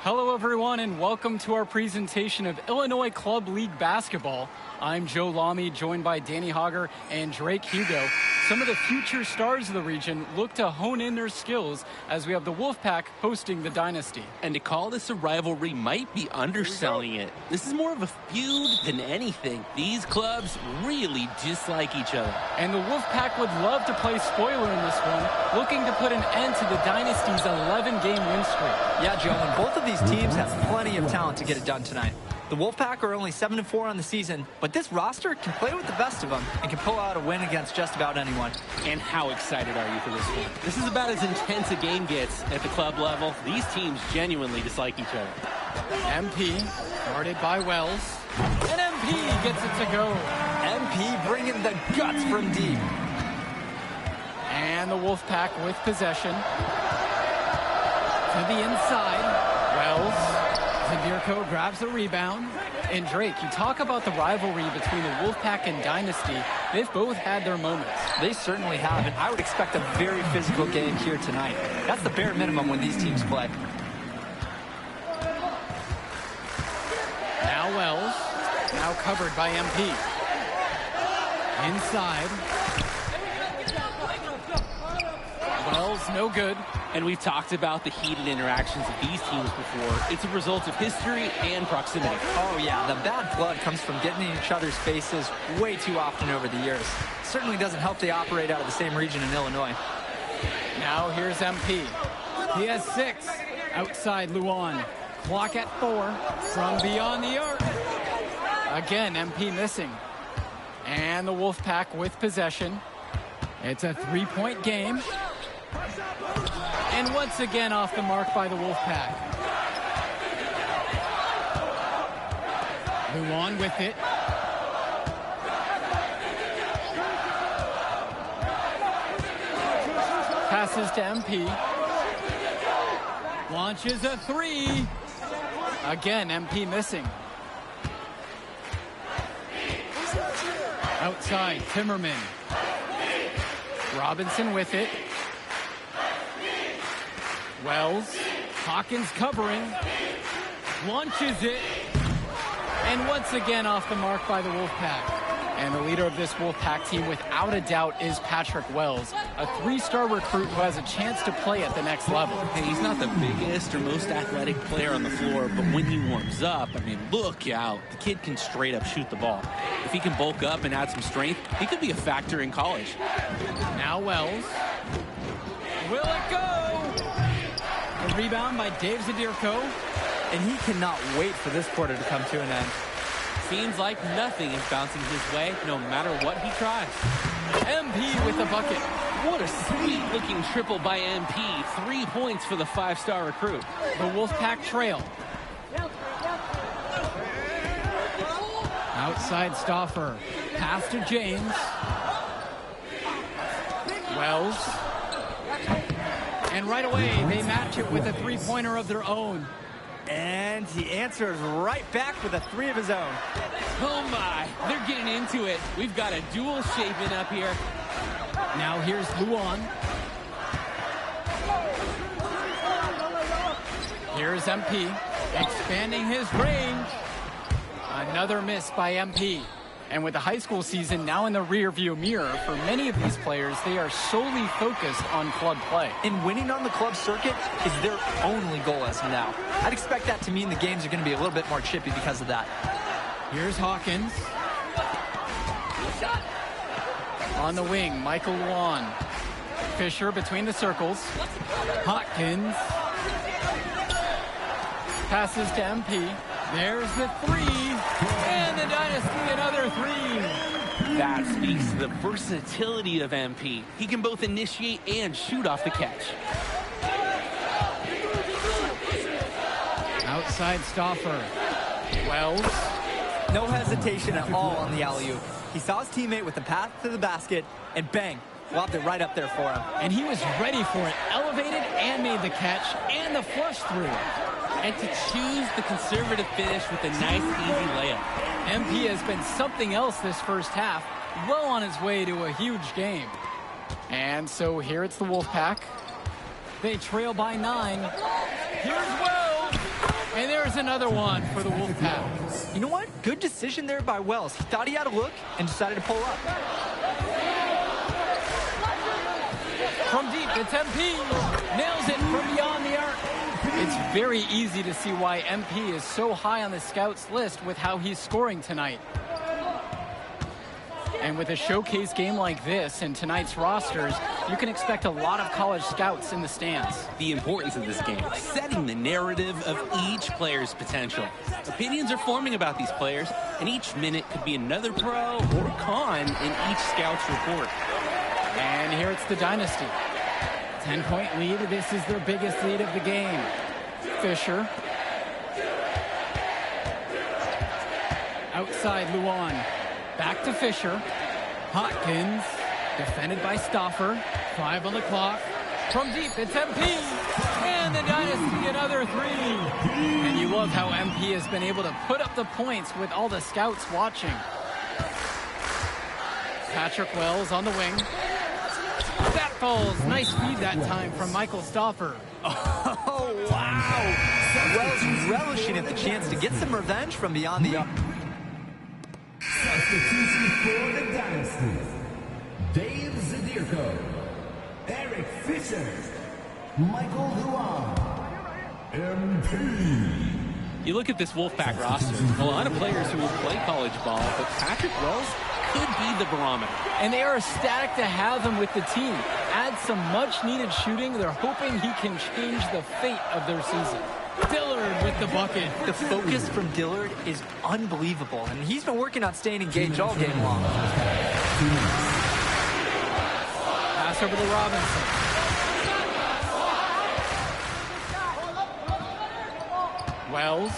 Hello, everyone, and welcome to our presentation of Illinois Club League Basketball. I'm Joe Lamy, joined by Danny Hogger and Drake Hugo. Some of the future stars of the region look to hone in their skills as we have the Wolfpack hosting the Dynasty. And to call this a rivalry might be underselling it. This is more of a feud than anything. These clubs really dislike each other. And the Wolfpack would love to play spoiler in this one, looking to put an end to the Dynasty's 11-game win streak. Yeah, Joe, and both of these teams have plenty of talent to get it done tonight. The Wolfpack are only 7-4 on the season, but this roster can play with the best of them and can pull out a win against just about anyone. And how excited are you for this one? This is about as intense a game gets at the club level. These teams genuinely dislike each other. MP, guarded by Wells, and MP gets it to go. MP bringing the guts from deep. And the Wolfpack with possession. To the inside, Wells. Zadirko grabs the rebound. And Drake, you talk about the rivalry between the Wolfpack and Dynasty. They've both had their moments. They certainly have, and I would expect a very physical game here tonight. That's the bare minimum when these teams play. Now Wells, now covered by MP. Inside. Wells, no good. And we've talked about the heated interactions of these teams before. It's a result of history and proximity. Oh, yeah. The bad blood comes from getting in each other's faces way too often over the years. Certainly doesn't help they operate out of the same region in Illinois. Now here's MP. He has 6. Outside Luan. Clock at 4. From beyond the arc. Again, MP missing. And the Wolfpack with possession. It's a 3-point game. And once again off the mark by the Wolfpack. Luan with it. Passes to MP. Launches a 3. Again, MP missing. Outside, Timmerman. Robinson with it. Wells, Hawkins covering, launches it, and once again off the mark by the Wolfpack. And the leader of this Wolfpack team, without a doubt, is Patrick Wells, a 3-star recruit who has a chance to play at the next level. Hey, he's not the biggest or most athletic player on the floor, but when he warms up, I mean, look out. The kid can straight up shoot the ball. If he can bulk up and add some strength, he could be a factor in college. Now Wells. Will it go? A rebound by Dave Zadirko. And he cannot wait for this quarter to come to an end. Seems like nothing is bouncing his way, no matter what he tries. MP with the bucket. What a sweet-looking triple by MP. 3 points for the 5-star recruit. The Wolfpack trail. Outside Stauffer. Pass to James. Wells. And right away, they match it with a 3-pointer of their own. And he answers right back with a 3 of his own. Oh my, they're getting into it. We've got a duel shaping up here. Now here's Luan. Here's MP, expanding his range. Another miss by MP. And with the high school season now in the rearview mirror, for many of these players, they are solely focused on club play. And winning on the club circuit is their only goal as of now. I'd expect that to mean the games are going to be a little bit more chippy because of that. Here's Hawkins. On the wing, Michael Luan. Fisher between the circles. Hawkins. Passes to MP. There's the 3. And the Dynasty another 3. That speaks to the versatility of MP. He can both initiate and shoot off the catch. Outside Stauffer. Wells. No hesitation at all on the alley-oop. He saw his teammate with the path to the basket, and bang, lobbed it right up there for him. And he was ready for it. Elevated and made the catch and the flush through. And to choose the conservative finish with a nice, easy layup. MP has been something else this first half, well on his way to a huge game. And so here it's the Wolfpack. They trail by 9. Here's Wells. And there's another one for the Wolfpack. You know what? Good decision there by Wells. He thought he had a look and decided to pull up. From deep, it's MP. Nails it from beyond the arc. It's very easy to see why MP is so high on the scouts list with how he's scoring tonight. And with a showcase game like this and tonight's rosters, you can expect a lot of college scouts in the stands. The importance of this game, setting the narrative of each player's potential. Opinions are forming about these players, and each minute could be another pro or con in each scout's report. And here it's the Dynasty. 10-point lead. This is their biggest lead of the game. Fisher. Outside Luan. Back to Fisher. Hawkins. Defended by Stauffer. 5 on the clock. From deep, it's MP. And the Dynasty, another 3. And you love how MP has been able to put up the points with all the scouts watching. Patrick Wells on the wing. That falls. Nice feed that time from Michael Stauffer. Oh, wow. Wells relishing at the chance to get some revenge from beyond the arc. Substitution for the Dynasty. Dave Zadirko. Eric Fisher. Michael Luan. MP. You look at this Wolfpack roster, a lot of players who will play college ball, but Patrick Wells could be the barometer. And they are ecstatic to have him with the team. Add some much-needed shooting. They're hoping he can change the fate of their season. Dillard with the bucket. The focus from Dillard is unbelievable, and he's been working on staying engaged all game long. Pass over to Robinson. Wells.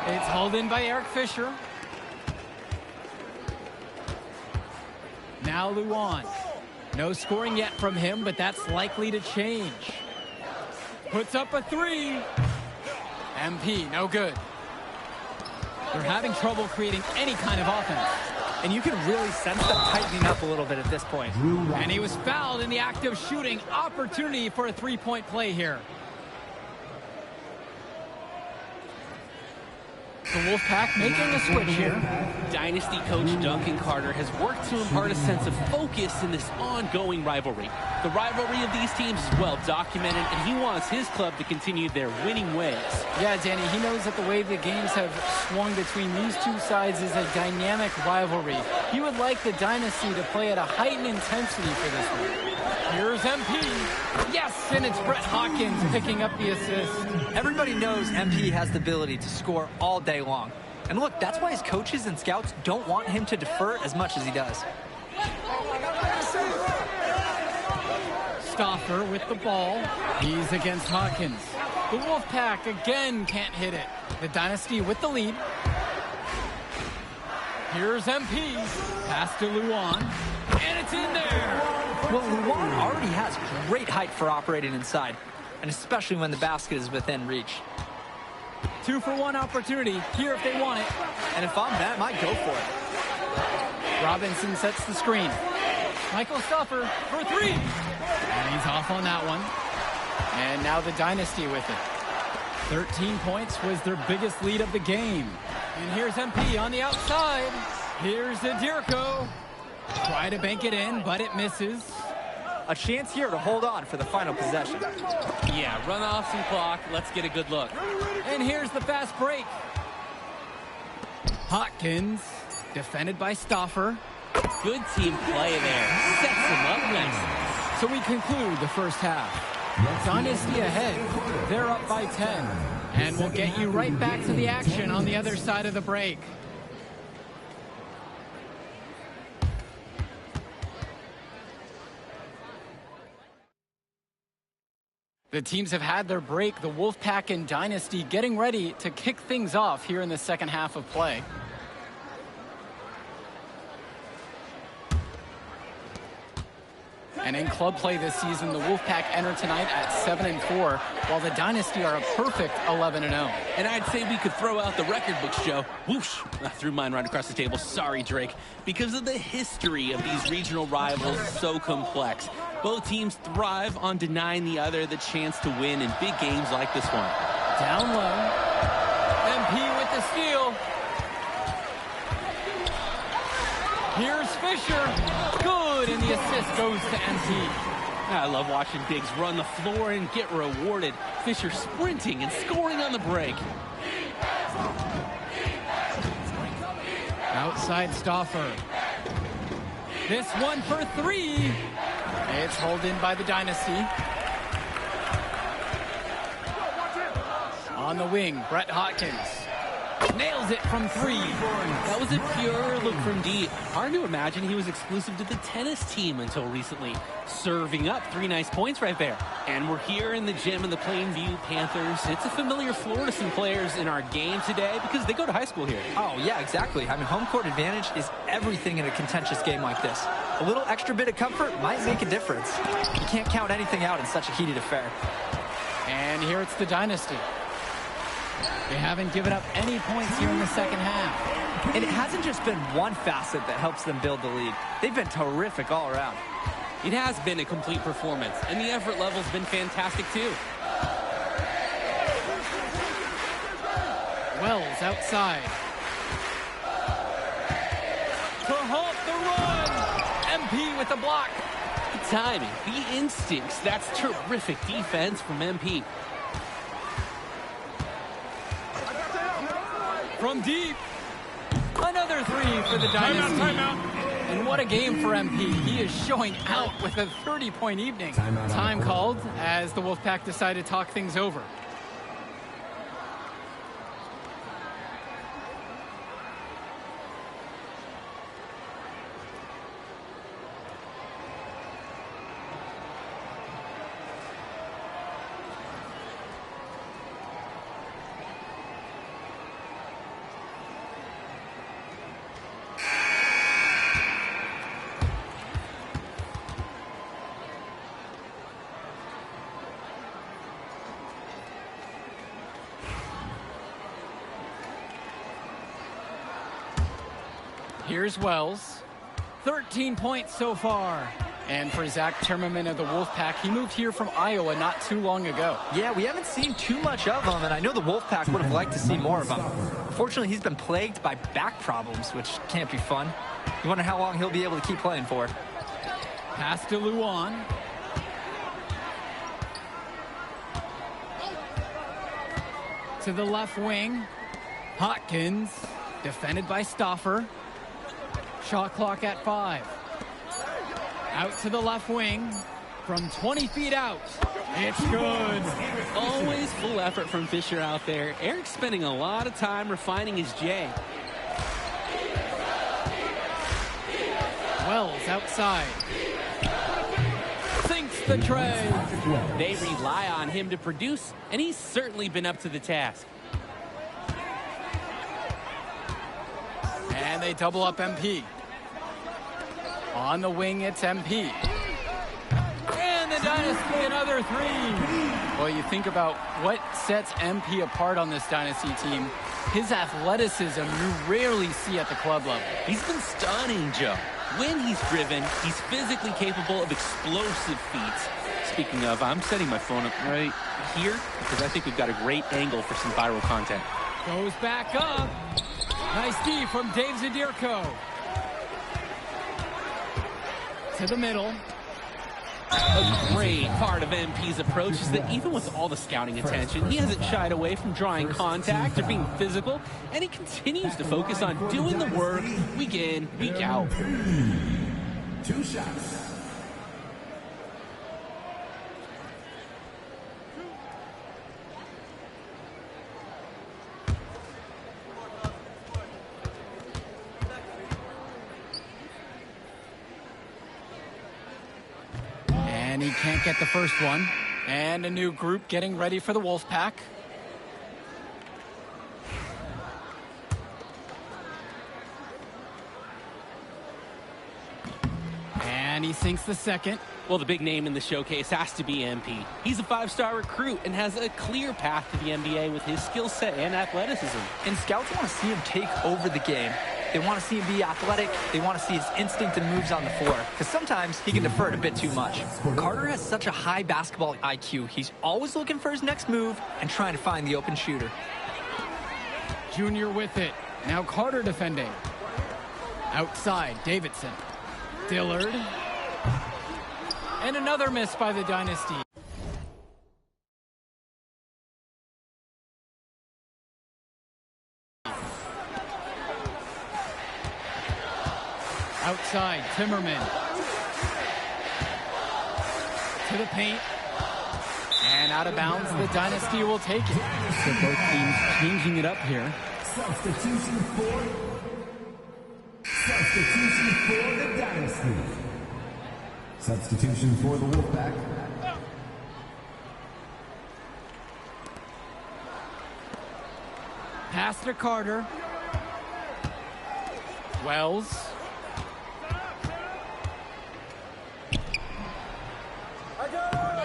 It's hauled in by Eric Fisher. Now Luan. No scoring yet from him, but that's likely to change. Puts up a 3. MP, no good. They're having trouble creating any kind of offense. And you can really sense them tightening up a little bit at this point. And he was fouled in the act of shooting. Opportunity for a three-point play here. The Wolfpack making a switch here. Dynasty coach Duncan Carter has worked to impart a sense of focus in this ongoing rivalry. The rivalry of these teams is well documented, and he wants his club to continue their winning ways. Yeah, Danny, he knows that the way the games have swung between these two sides is a dynamic rivalry. He would like the Dynasty to play at a heightened intensity for this one. Here's MP. Yes, and it's Brett Hawkins picking up the assist. Everybody knows MP has the ability to score all day long. And look, that's why his coaches and scouts don't want him to defer as much as he does. Stauffer with the ball. He's against Hawkins. The Wolfpack again can't hit it. The Dynasty with the lead. Here's MP. Pass to Luan. And it's in there. Well, Luan already has great height for operating inside, and especially when the basket is within reach. 2-for-1 opportunity here if they want it. And if I'm them, I go for it. Robinson sets the screen. Michael Stauffer for 3. And he's off on that one. And now the Dynasty with it. 13 points was their biggest lead of the game. And here's MP on the outside. Here's Zadirko. Try to bank it in, but it misses. A chance here to hold on for the final possession. Yeah, run off some clock. Let's get a good look. And here's the fast break. Hawkins, defended by Stauffer. Good team play there. Sets him up nicely. So we conclude the first half. Dynasty ahead. They're up by 10. And we'll get you right back to the action on the other side of the break. The teams have had their break. The Wolfpack and Dynasty getting ready to kick things off here in the second half of play. And in club play this season, the Wolfpack enter tonight at 7-4, while the Dynasty are a perfect 11-0. And I'd say we could throw out the record books, Joe. Whoosh! I threw mine right across the table. Sorry, Drake. Because of the history of these regional rivals, so complex. Both teams thrive on denying the other the chance to win in big games like this one. Down low. MP with the steal. Here's Fisher. Good, and the assist goes to MP. I love watching bigs run the floor and get rewarded. Fisher sprinting and scoring on the break. Outside Stauffer. This one for three. It's hauled in by the Dynasty. On the wing, Brett Hawkins. Nails it from three. That was a pure look from deep. Hard to imagine he was exclusive to the tennis team until recently. Serving up 3 nice points right there. And we're here in the gym in the Plainview Panthers. It's a familiar floor to some players in our game today because they go to high school here. Oh, yeah, exactly. I mean, home court advantage is everything in a contentious game like this. A little extra bit of comfort might make a difference. You can't count anything out in such a heated affair. And here it's the Dynasty. They haven't given up any points here in the second half. And it hasn't just been one facet that helps them build the lead. They've been terrific all around. It has been a complete performance, and the effort level's been fantastic too. Wells outside. To halt the run. MP with the block. The timing, the instincts, that's terrific defense from MP. From deep. Another three for the Dynasty. Timeout. And what a game for MP. He is showing out with a 30-point evening. Time called as the Wolfpack decide to talk things over. Here's Wells. 13 points so far. And for Zach Timmerman of the Wolfpack, he moved here from Iowa not too long ago. Yeah, we haven't seen too much of him, and I know the Wolfpack would have liked to see more of him. Unfortunately, he's been plagued by back problems, which can't be fun. You wonder how long he'll be able to keep playing for. Pass to Luan. To the left wing. Hawkins, defended by Stauffer. Shot clock at 5. Out to the left wing. From 20 feet out. It's good. Always full effort from Fisher out there. Eric's spending a lot of time refining his J. Wells outside. Sinks the tray. They rely on him to produce, and he's certainly been up to the task. And they double up MP. On the wing, it's MP. And the Dynasty, another three. Well, you think about what sets MP apart on this Dynasty team. His athleticism you rarely see at the club level. He's been stunning, Joe. When he's driven, he's physically capable of explosive feats. Speaking of, I'm setting my phone up right here because I think we've got a great angle for some viral content. Goes back up. Nice D from Dave Zadirko. To the middle. A great part of MP's approach is that even with all the scouting attention, he hasn't shied away from drawing contact or being physical, and he continues to focus on doing the work week in, week out. 2 shots. And he can't get the first one. And a new group getting ready for the Wolfpack. And And he sinks the second. Well, the big name in the showcase has to be MP. He's a 5-star recruit and has a clear path to the NBA with his skill set and athleticism. And scouts want to see him take over the game. They want to see him be athletic. They want to see his instinct and moves on the floor, because sometimes he can defer it a bit too much. Carter has such a high basketball IQ. He's always looking for his next move and trying to find the open shooter. Junior with it. Now Carter defending. Outside, Davidson. Dillard. And another miss by the Dynasty. Outside, Timmerman. To the paint. And out of bounds, the Dynasty will take it. So both teams changing it up here. Substitution for the Dynasty. Substitution for the Wolfpack. Pass to Carter. Wells.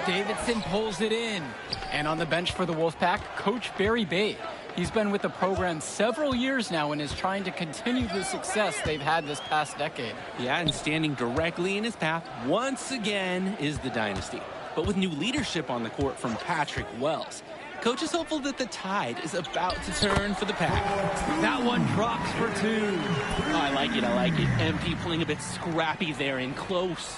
Davidson pulls it in. And on the bench for the Wolfpack, Coach Barry Bay. He's been with the program several years now and is trying to continue the success they've had this past decade. Yeah, and standing directly in his path once again is the Dynasty. But with new leadership on the court from Patrick Wells, Coach is hopeful that the tide is about to turn for the Pack. That one drops for two. Oh, I like it. MP playing a bit scrappy there and close.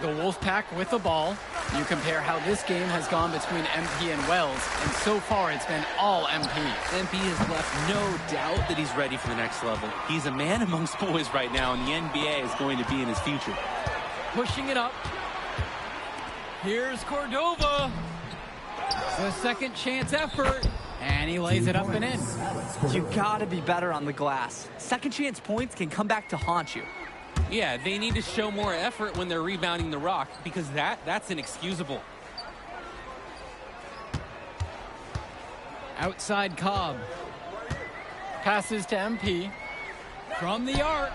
The Wolfpack with the ball. You compare how this game has gone between MP and Wells, and so far it's been all MP. MP has left no doubt that he's ready for the next level. He's a man amongst boys right now, and the NBA is going to be in his future. Pushing it up. Here's Cordova. The second chance effort. And he lays it up and in. You gotta be better on the glass. Second chance points can come back to haunt you. Yeah, they need to show more effort when they're rebounding the rock, because that's inexcusable. Outside Cobb. Passes to MP. From the arc.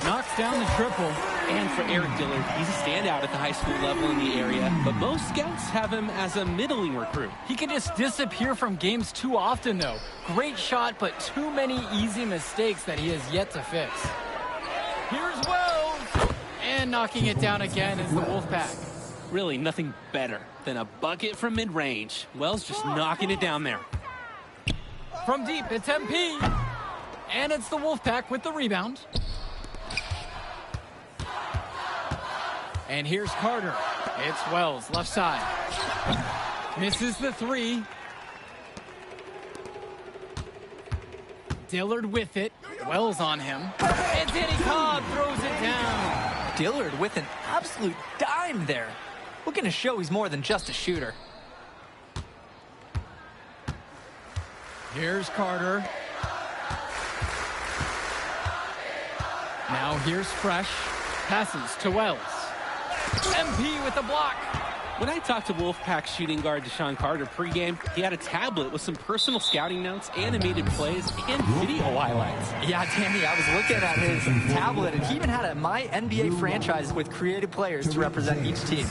Knocks down the triple. And for Eric Dillard, he's a standout at the high school level in the area, but most scouts have him as a middling recruit. He can just disappear from games too often, though. Great shot, but too many easy mistakes that he has yet to fix. Here's Wells! And knocking it down again is the Wolfpack. Really nothing better than a bucket from mid-range. Wells just knocking it down there. From deep, it's MP. And it's the Wolfpack with the rebound. And here's Carter. It's Wells, left side. Misses the three. Dillard with it. Wells on him. And Danny Cobb throws it down. Dillard with an absolute dime there. Looking to show he's more than just a shooter. Here's Carter. Now here's Fresh. Passes to Wells. MP with the block. When I talked to Wolfpack shooting guard Deshaun Carter pregame, he had a tablet with some personal scouting notes, animated plays, and video highlights. Yeah, Danny, I was looking at his tablet, and he even had a My NBA franchise with creative players to represent each team.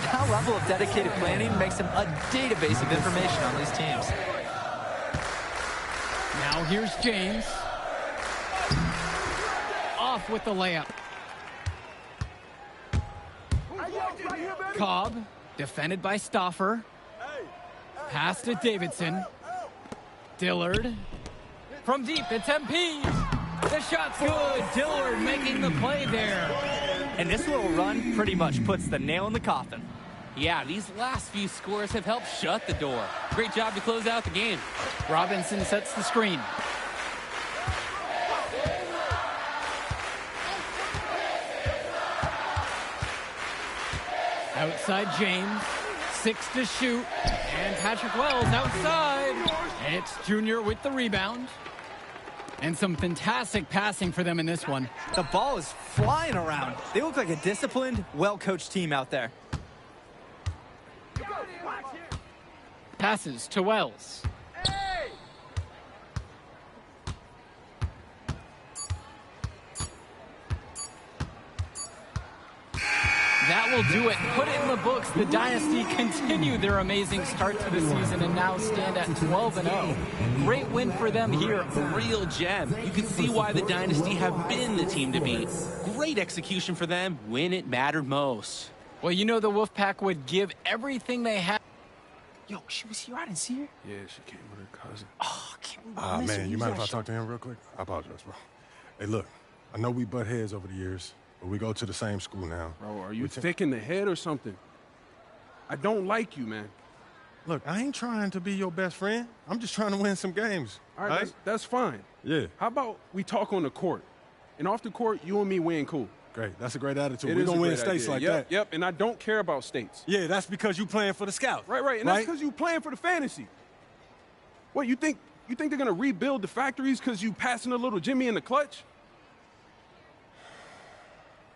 That level of dedicated planning makes him a database of information on these teams. Now here's James. Off with the layup. Cobb, defended by Stauffer. Pass to Davidson. Dillard. From deep, it's MP. The shot's good. Dillard making the play there. And this little run pretty much puts the nail in the coffin. Yeah, these last few scores have helped shut the door. Great job to close out the game. Robinson sets the screen. Outside James, 6 to shoot, and Patrick Wells outside. It's Junior with the rebound. And some fantastic passing for them in this one. The ball is flying around. They look like a disciplined, well-coached team out there. Passes to Wells. That will do it. Put it in the books. The Dynasty continue their amazing start to the season and now stand at 12-0. Great win for them here. A real gem. You can see why the Dynasty have been the team to beat. Great execution for them when it mattered most. Well, you know the Wolfpack would give everything they had. Yo, she was here. I didn't see her. Yeah, she came with her cousin. Oh, I can't believe I missed her. Man, you mind if I talk to him real quick? I apologize, bro. Hey, look, I know we butt heads over the years, but we go to the same school now. Bro, are you thick in the head or something? I don't like you, man. Look, I ain't trying to be your best friend. I'm just trying to win some games. All right, that's fine. Yeah. How about we talk on the court? And off the court, you and me win cool. Great. That's a great attitude. We're We're going to win states like that. Yep, and I don't care about states. Yeah, that's because you playing for the Scouts. Right. And that's because you playing for the fantasy. What, you think they're going to rebuild the factories because you passing a little Jimmy in the clutch?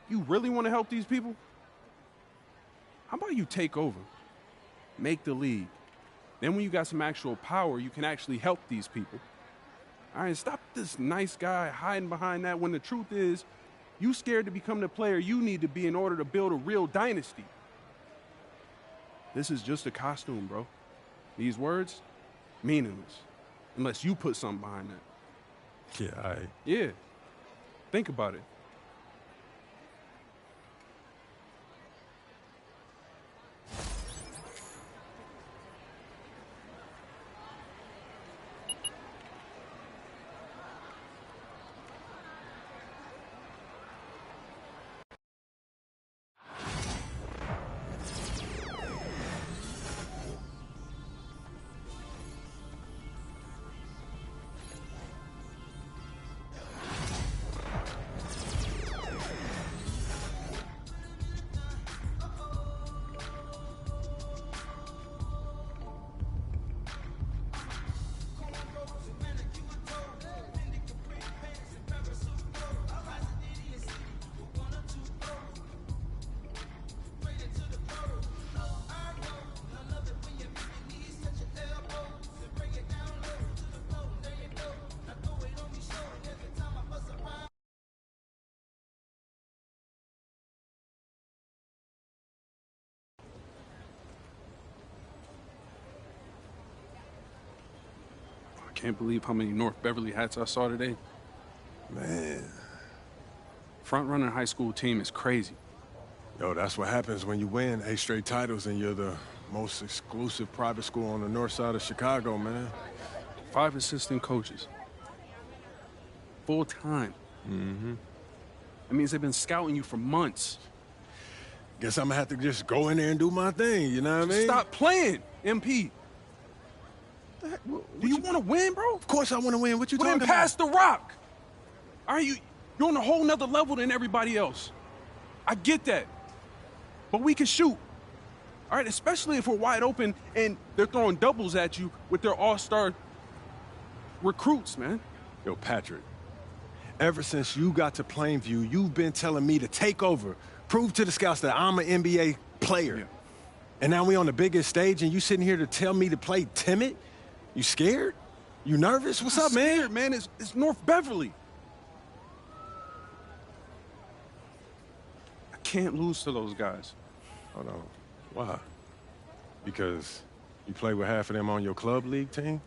You really want to help these people? How about you take over, make the league? Then when you got some actual power, you can actually help these people. All right, stop this nice guy hiding behind that when the truth is, you scared to become the player you need to be in order to build a real dynasty. This is just a costume, bro. These words, meaningless, unless you put something behind that. Yeah, all right. Yeah, think about it. I can't believe how many North Beverly hats I saw today. Man. Front-runner high school team is crazy. Yo, that's what happens when you win 8 straight titles and you're the most exclusive private school on the north side of Chicago, man. 5 assistant coaches. Full time. Mm-hmm. That means they've been scouting you for months. Guess I'm gonna have to just go in there and do my thing, you know what I mean? Stop playing, MP. Do you want to win, bro? Of course I want to win. What you Well, talking then about? pass the rock. All right, you're on a whole nother level than everybody else. I get that. But we can shoot. All right, especially if we're wide open and they're throwing doubles at you with their all-star recruits, man. Yo, Patrick, ever since you got to Plainview, you've been telling me to take over, prove to the scouts that I'm an NBA player. Yeah. And now we on the biggest stage and you sitting here to tell me to play timid? You scared? You nervous? What's up, man? Scared, man. It's North Beverly. I can't lose to those guys. Hold on. Why? Because you play with half of them on your club league team?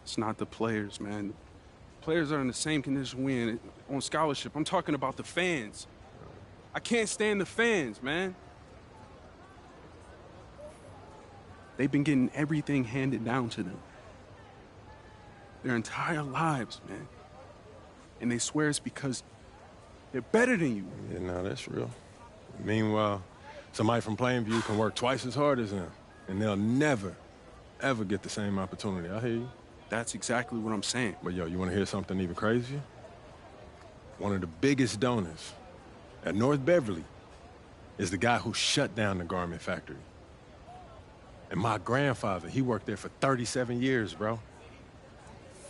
It's not the players, man. The players are in the same condition we in on scholarship. I'm talking about the fans. I can't stand the fans, man. They've been getting everything handed down to them. Their entire lives, man. And they swear it's because they're better than you. Yeah, no, that's real. Meanwhile, somebody from Plainview can work twice as hard as them, and they'll never, ever get the same opportunity. I hear you. That's exactly what I'm saying. But yo, you want to hear something even crazier? One of the biggest donors at North Beverly is the guy who shut down the garment factory. And my grandfather, he worked there for 37 years, bro.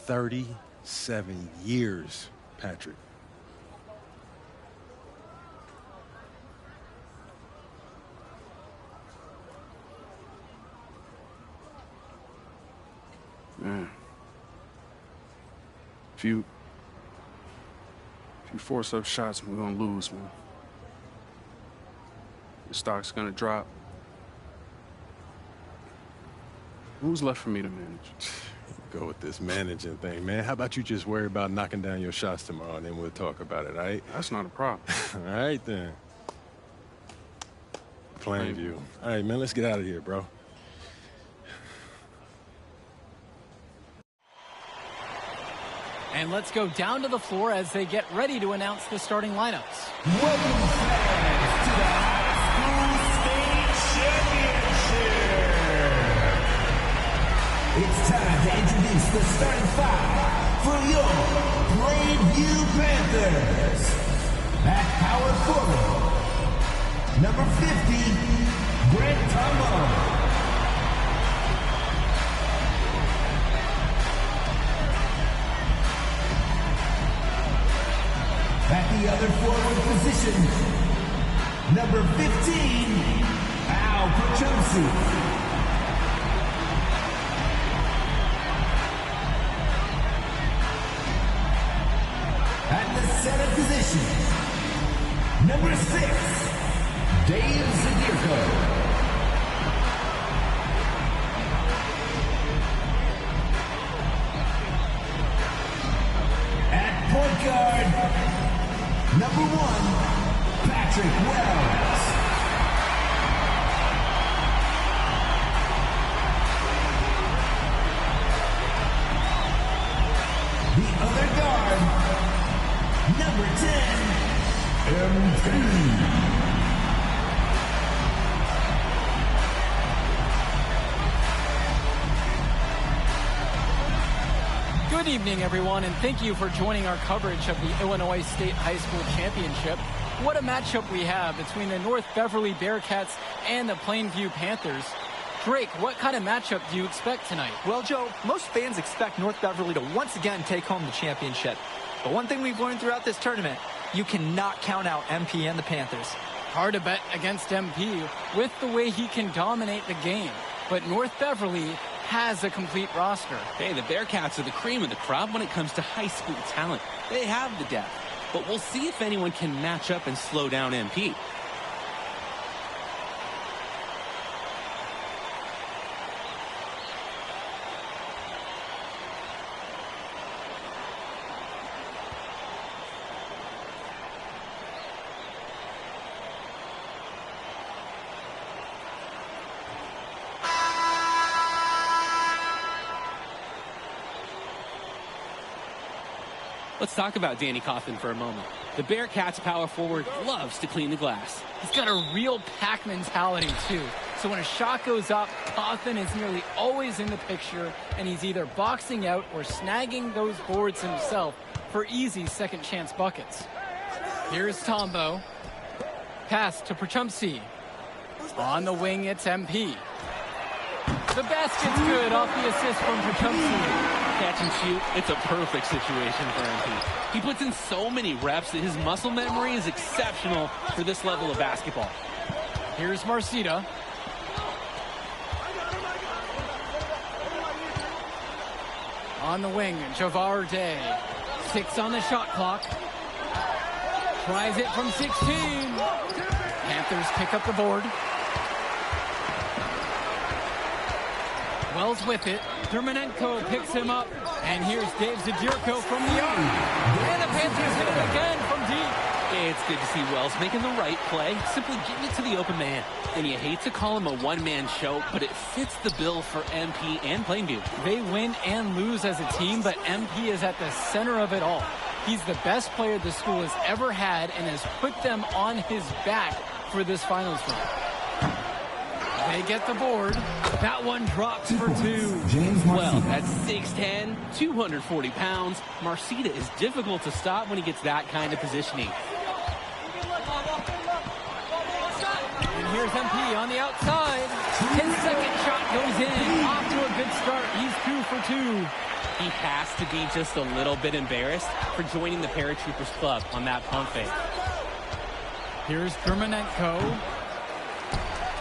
37 years, Patrick. Man. If you force up shots, we're gonna lose, man. The stock's going to drop. Who's left for me to manage? Go with this managing thing, man. How about you just worry about knocking down your shots tomorrow, and then we'll talk about it, all right? That's not a problem. All right, then. Plainview. All right, man, let's get out of here, bro. And let's go down to the floor as they get ready to announce the starting lineups. Welcome, fans, to the High School State Championship. It's time to introduce the starting five for your Plainview Panthers. At power forward, number 50, Grant Tombo. At the other forward position, number 15, Al Pachomsi. At the center position, number 6, Dave Zadirko. At point guard, number 1, Patrick Wells. The other guard, number 10, MP. Good evening, everyone, and thank you for joining our coverage of the Illinois State High School Championship. What a matchup we have between the North Beverly Bearcats and the Plainview Panthers. Drake, what kind of matchup do you expect tonight? Well, Joe, most fans expect North Beverly to once again take home the championship. But one thing we've learned throughout this tournament, you cannot count out MP and the Panthers. Hard to bet against MP with the way he can dominate the game. But North Beverly has a complete roster. Hey, the Bearcats are the cream of the crop when it comes to high school talent. They have the depth. But we'll see if anyone can match up and slow down MP. Let's talk about Danny Coffin for a moment. The Bearcats power forward loves to clean the glass. He's got a real pack mentality, too. So when a shot goes up, Coffin is nearly always in the picture, and he's either boxing out or snagging those boards himself for easy second-chance buckets. Here's Tombo. Pass to Pachumsi. On the wing, it's MP. The basket's good off the assist from Pachumsi. Catch and shoot, it's a perfect situation for MP. He puts in so many reps that his muscle memory is exceptional for this level of basketball. Here's Marcita. On the wing, Javar Day. 6 on the shot clock. Tries it from 16. Panthers pick up the board. Wells with it. Dermanenko picks him up. And here's Dave Zadirko from the arc. And the Panthers hit it again from deep. It's good to see Wells making the right play, simply getting it to the open man. And you hate to call him a one-man show, but it fits the bill for MP and Plainview. They win and lose as a team, but MP is at the center of it all. He's the best player the school has ever had and has put them on his back for this finals run. They get the board. That one drops for 2. Well, at 6'10", 240 pounds, Marcita is difficult to stop when he gets that kind of positioning. And here's MP on the outside. His second shot goes in. Off to a good start. He's 2 for 2. He has to be just a little bit embarrassed for joining the Paratroopers Club on that pump fake. Here's Dermanenko.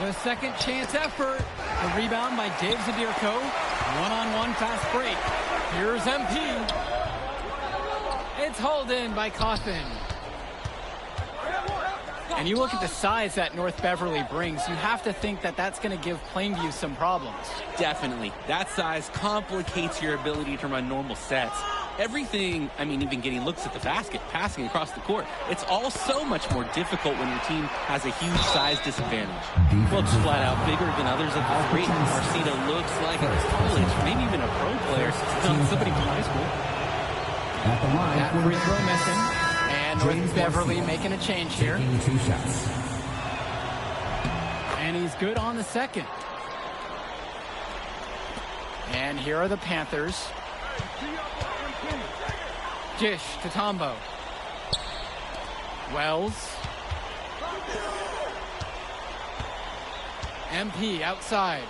The second chance effort. The rebound by Dave Zadirko. One-on-one fast break. Here's MP. It's hauled in by Coffin. And you look at the size that North Beverly brings, you have to think that that's going to give Plainview some problems. Definitely. That size complicates your ability to run normal sets. Everything, I mean, even getting looks at the basket, passing across the court, it's all so much more difficult when your team has a huge size disadvantage. Well, just flat out bigger than others at the three. Marcito looks like a college, maybe even a pro player, not somebody from high school. At the line, That free throw missing. And North Beverly making a change here. taking 2 shots. And he's good on the second. And here are the Panthers. Dish to Tombo. Wells. MP outside.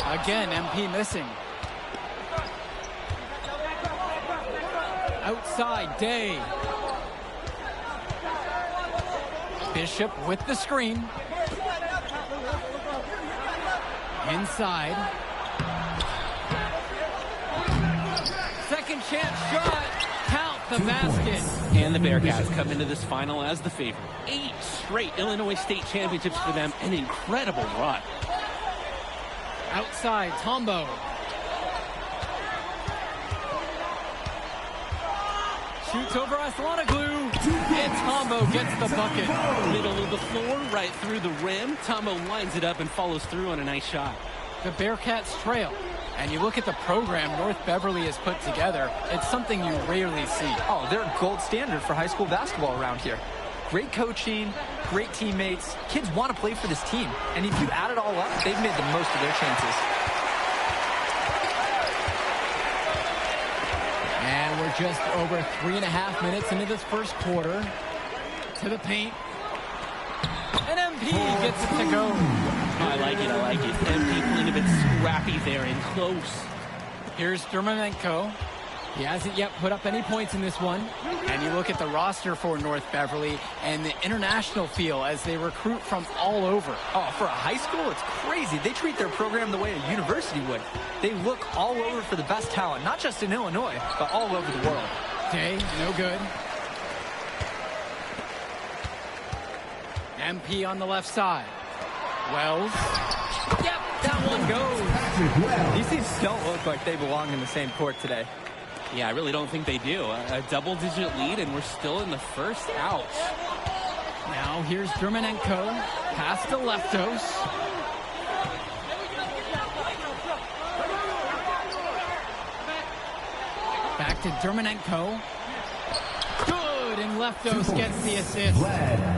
Again, MP missing. Outside, Day. Bishop with the screen. Inside. Second chance shot. Count the basket. And the Bearcats come into this final as the favorite. 8 straight Illinois State championships for them. An incredible run. Outside, Tombo. Shoots over Aslanoglu. And Tombo gets the bucket. Middle of the floor, right through the rim. Tombo lines it up and follows through on a nice shot. The Bearcats trail. And you look at the program North Beverly has put together, it's something you rarely see. Oh, they're a gold standard for high school basketball around here. Great coaching, great teammates. Kids want to play for this team. And if you add it all up, they've made the most of their chances. And we're just over 3.5 minutes into this first quarter. To the paint. And MP gets it to go. I like it, I like it. MP playing a bit scrappy there and close. Here's Dermenenko. He hasn't yet put up any points in this one. And you look at the roster for North Beverly and the international feel as they recruit from all over. Oh, for a high school, it's crazy. They treat their program the way a university would. They look all over for the best talent, not just in Illinois, but all over the world. Day, no good. MP on the left side. Wells. Yep, that one goes. These teams don't look like they belong in the same court today. Yeah, I really don't think they do. A double-digit lead, and we're still in the first. Ouch. Now here's Dermenenko. Pass to Leftos. Back to Dermenenko. Good, and Leftos gets the assist.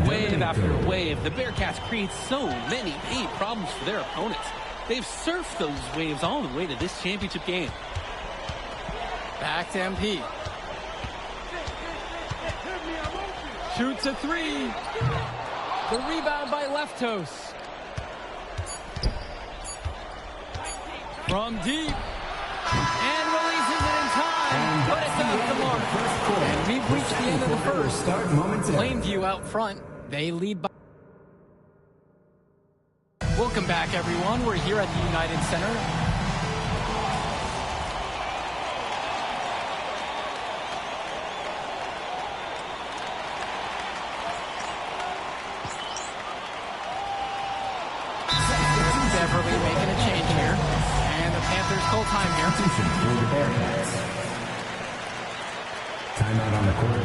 Wave after wave, the Bearcats create so many paint problems for their opponents. They've surfed those waves all the way to this championship game. Back to MP. Shoots a three. The rebound by Leftos. From deep. And releases it in time. But it's off the mark. And we've reached the end of the first. Start momentarily. Plainview out front. They lead by. Welcome back, everyone. We're here at the United Center. Beverly making a change here. And the Panthers call time here. For the Bearcats. Timeout on the court.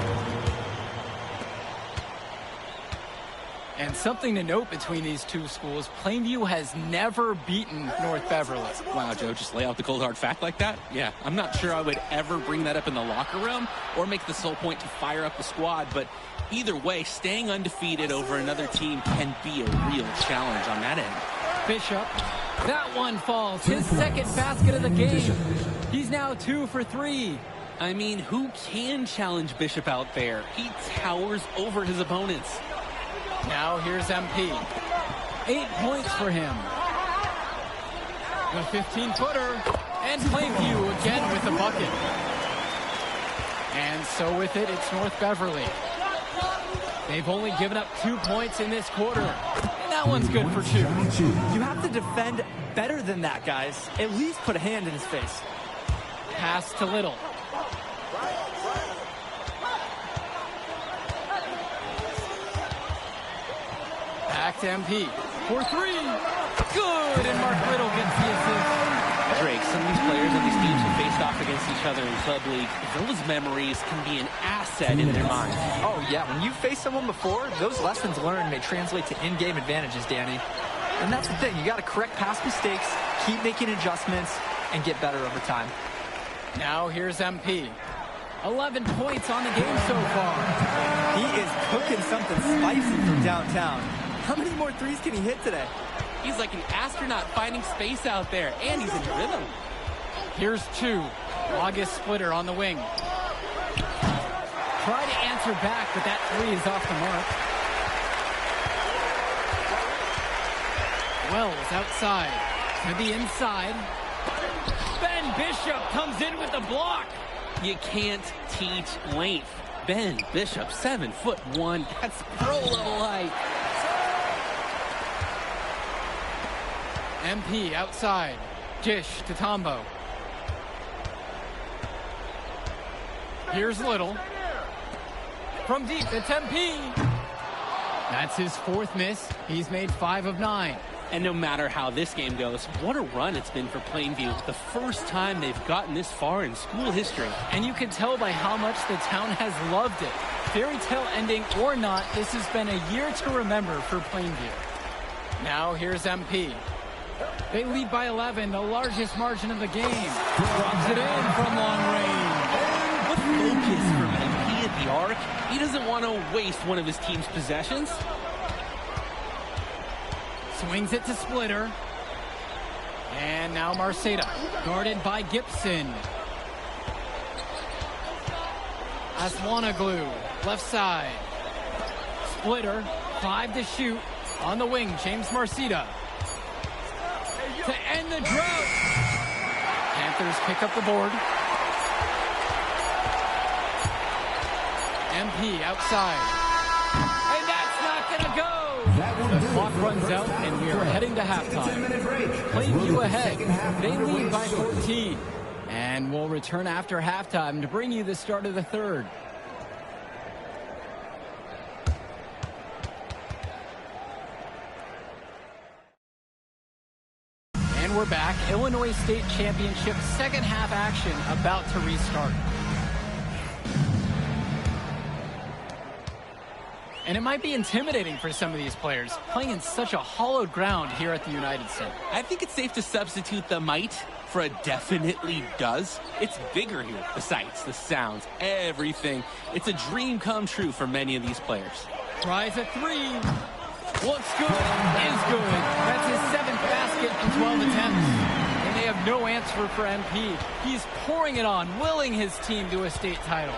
And something to note between these two schools, Plainview has never beaten North Beverly. Wow, Joe, just lay out the cold hard fact like that? Yeah, I'm not sure I would ever bring that up in the locker room or make the sole point to fire up the squad, but either way, staying undefeated over another team can be a real challenge on that end. Bishop, that one falls. His second basket of the game. He's now 2 for 3. I mean, who can challenge Bishop out there? He towers over his opponents. Now here's MP. 8 points for him. The 15-footer. And Plainview again with the bucket. And so with it, it's North Beverly. They've only given up 2 points in this quarter. And that one's good for 2. You have to defend better than that, guys. At least put a hand in his face. Pass to Little. to MP. For three. Good, and Mark Little gets the assist. Drake, some of these players on these teams have faced off against each other in club league. Those memories can be an asset in their minds. Oh, yeah. When you face someone before, those lessons learned may translate to in-game advantages, Danny. And that's the thing. You got to correct past mistakes, keep making adjustments, and get better over time. Now here's MP. 11 points on the game so far. He is cooking something spicy from downtown. How many more threes can he hit today? He's like an astronaut finding space out there, and he's in rhythm. Here's two. August Splitter on the wing. Try to answer back, but that three is off the mark. Wells outside. To the inside. Ben Bishop comes in with the block. You can't teach length. Ben Bishop, 7'1". That's pro-level height. MP outside. Gish to Tombo. Here's Little. From deep, it's MP. That's his fourth miss. He's made 5 of 9. And no matter how this game goes, what a run it's been for Plainview. The first time they've gotten this far in school history. And you can tell by how much the town has loved it. Fairy tale ending or not, this has been a year to remember for Plainview. Now here's MP. They lead by 11, the largest margin of the game. Drops it in from long range. What focus from MP at the arc. He doesn't want to waste one of his team's possessions. Swings it to Splitter. And now Marceda, guarded by Gibson. Aswanoglu, left side. Splitter, 5 to shoot. On the wing, James Marceda. To end the drought. Panthers pick up the board. MP outside. And that's not going to go. The clock runs out, and we are heading to halftime. Plainview ahead. They lead by 14. And we'll return after halftime to bring you the start of the third. And we're back. Illinois State Championship second half action about to restart. And it might be intimidating for some of these players, playing in such a hollowed ground here at the United Center. I think it's safe to substitute the might for a definitely does. It's bigger here. The sights, the sounds, everything. It's a dream come true for many of these players. Tries a three. Looks good. Is good. That's his 7th basket in 12 attempts. And they have no answer for MP. He's pouring it on, willing his team to a state title.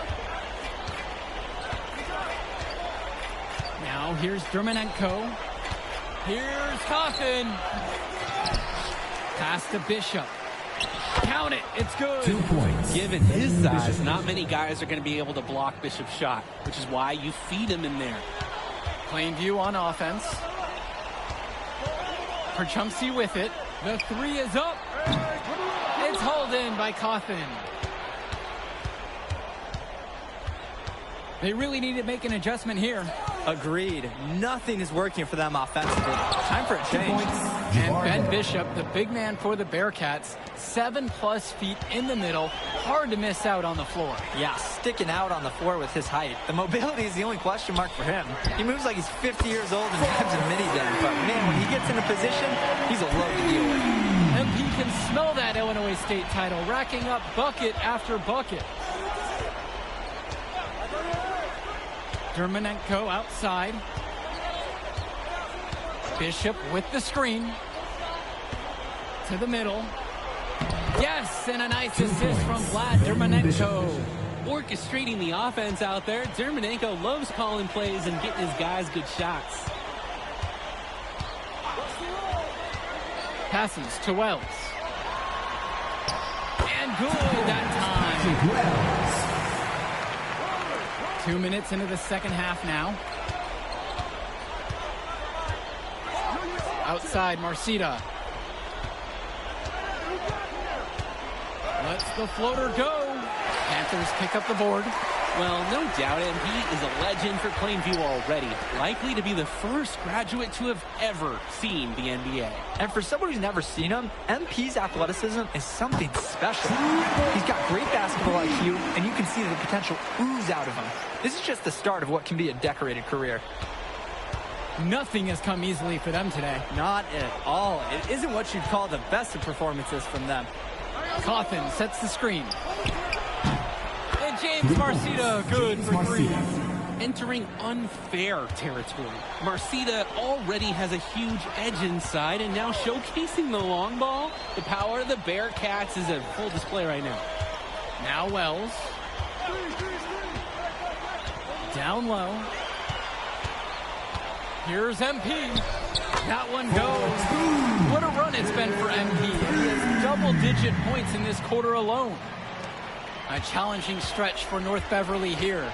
Now here's Dermanenko. Here's Coffin. Pass to Bishop. Count it. It's good. 2 points. Given his size, not many guys are going to be able to block Bishop's shot, which is why you feed him in there. Plainview on offense. Perchumsey with it. The three is up. It's hauled in by Coffin. They really need to make an adjustment here. Agreed. Nothing is working for them offensively. Time for a change. And Ben Bishop, the big man for the Bearcats, 7+ feet in the middle. Hard to miss out on the floor. Yeah, sticking out on the floor with his height. The mobility is the only question mark for him. He moves like he's 50 years old and drives a minivan. But man, when he gets in a position, he's a load to deal with. MP can smell that Illinois State title, racking up bucket after bucket. Dermanenko outside. Bishop with the screen. To the middle. Yes, and a nice assist from Vlad Dermanenko. Orchestrating the offense out there. Dermanenko loves calling plays and getting his guys good shots. Passes to Wells. And good that time. 2 minutes into the second half now. Outside, Marceda. Lets the floater go. Panthers pick up the board. Well, no doubt MP is a legend for Plainview already. Likely to be the first graduate to have ever seen the NBA. And for someone who's never seen him, MP's athleticism is something special. He's got great basketball IQ, and you can see the potential ooze out of him. This is just the start of what can be a decorated career. Nothing has come easily for them today. Not at all. It isn't what you'd call the best of performances from them. Cawthon sets the screen. And James Marcita, good for three. Entering unfair territory. Marcita already has a huge edge inside, and now showcasing the long ball. The power of the Bearcats is at full display right now. Now Wells. Down low. Here's MP. That one goes. What a run it's been for MP. He has double-digit points in this quarter alone. A challenging stretch for North Beverly here.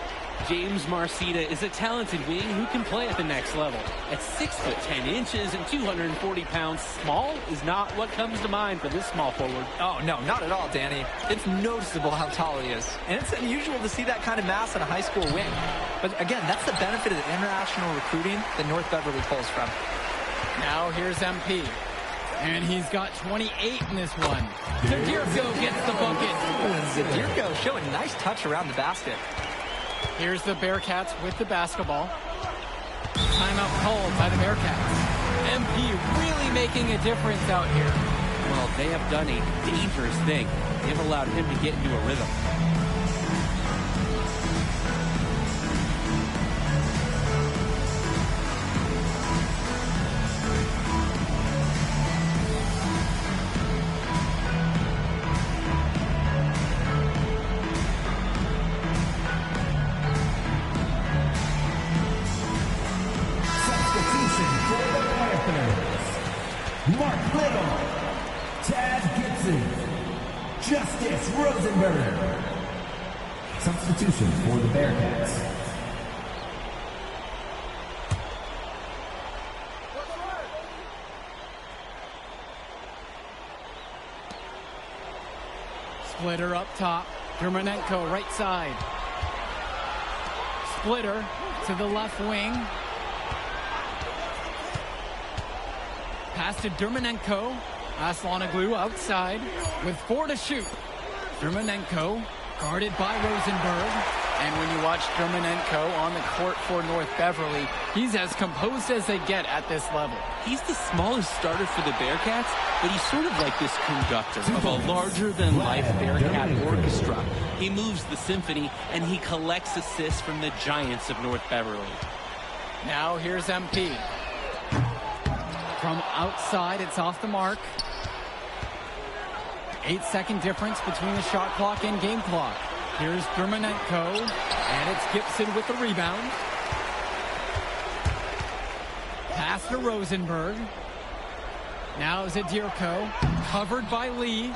James Marcita is a talented wing who can play at the next level. At 6 foot 10 inches and 240 pounds, small is not what comes to mind for this small forward. Oh, no, not at all, Danny. It's noticeable how tall he is. And it's unusual to see that kind of mass on a high school wing. But again, that's the benefit of the international recruiting that North Beverly pulls from. Now here's MP. And he's got 28 in this one. Zadirko gets the bucket. Zadirko showing a nice touch around the basket. Here's the Bearcats with the basketball. Timeout called by the Bearcats. MP really making a difference out here. Well, they have done a dangerous thing. They've allowed him to get into a rhythm. Mark Little, Chad Gibson, Justice Rosenberg. Substitution for the Bearcats. Splitter up top. Dermonenko right side. Splitter to the left wing. Pass to Dermonenko. Aslanoglu outside with 4 to shoot. Dermonenko guarded by Rosenberg. And when you watch Dermonenko on the court for North Beverly, he's as composed as they get at this level. He's the smallest starter for the Bearcats, but he's sort of like this conductor of a larger-than-life Bearcat orchestra. He moves the symphony, and he collects assists from the giants of North Beverly. Now here's MP. From outside, it's off the mark. 8-second difference between the shot clock and game clock. Here's Dermonenko, and it's Gibson with the rebound. Pass to Rosenberg. Now Zadirko, covered by Lee.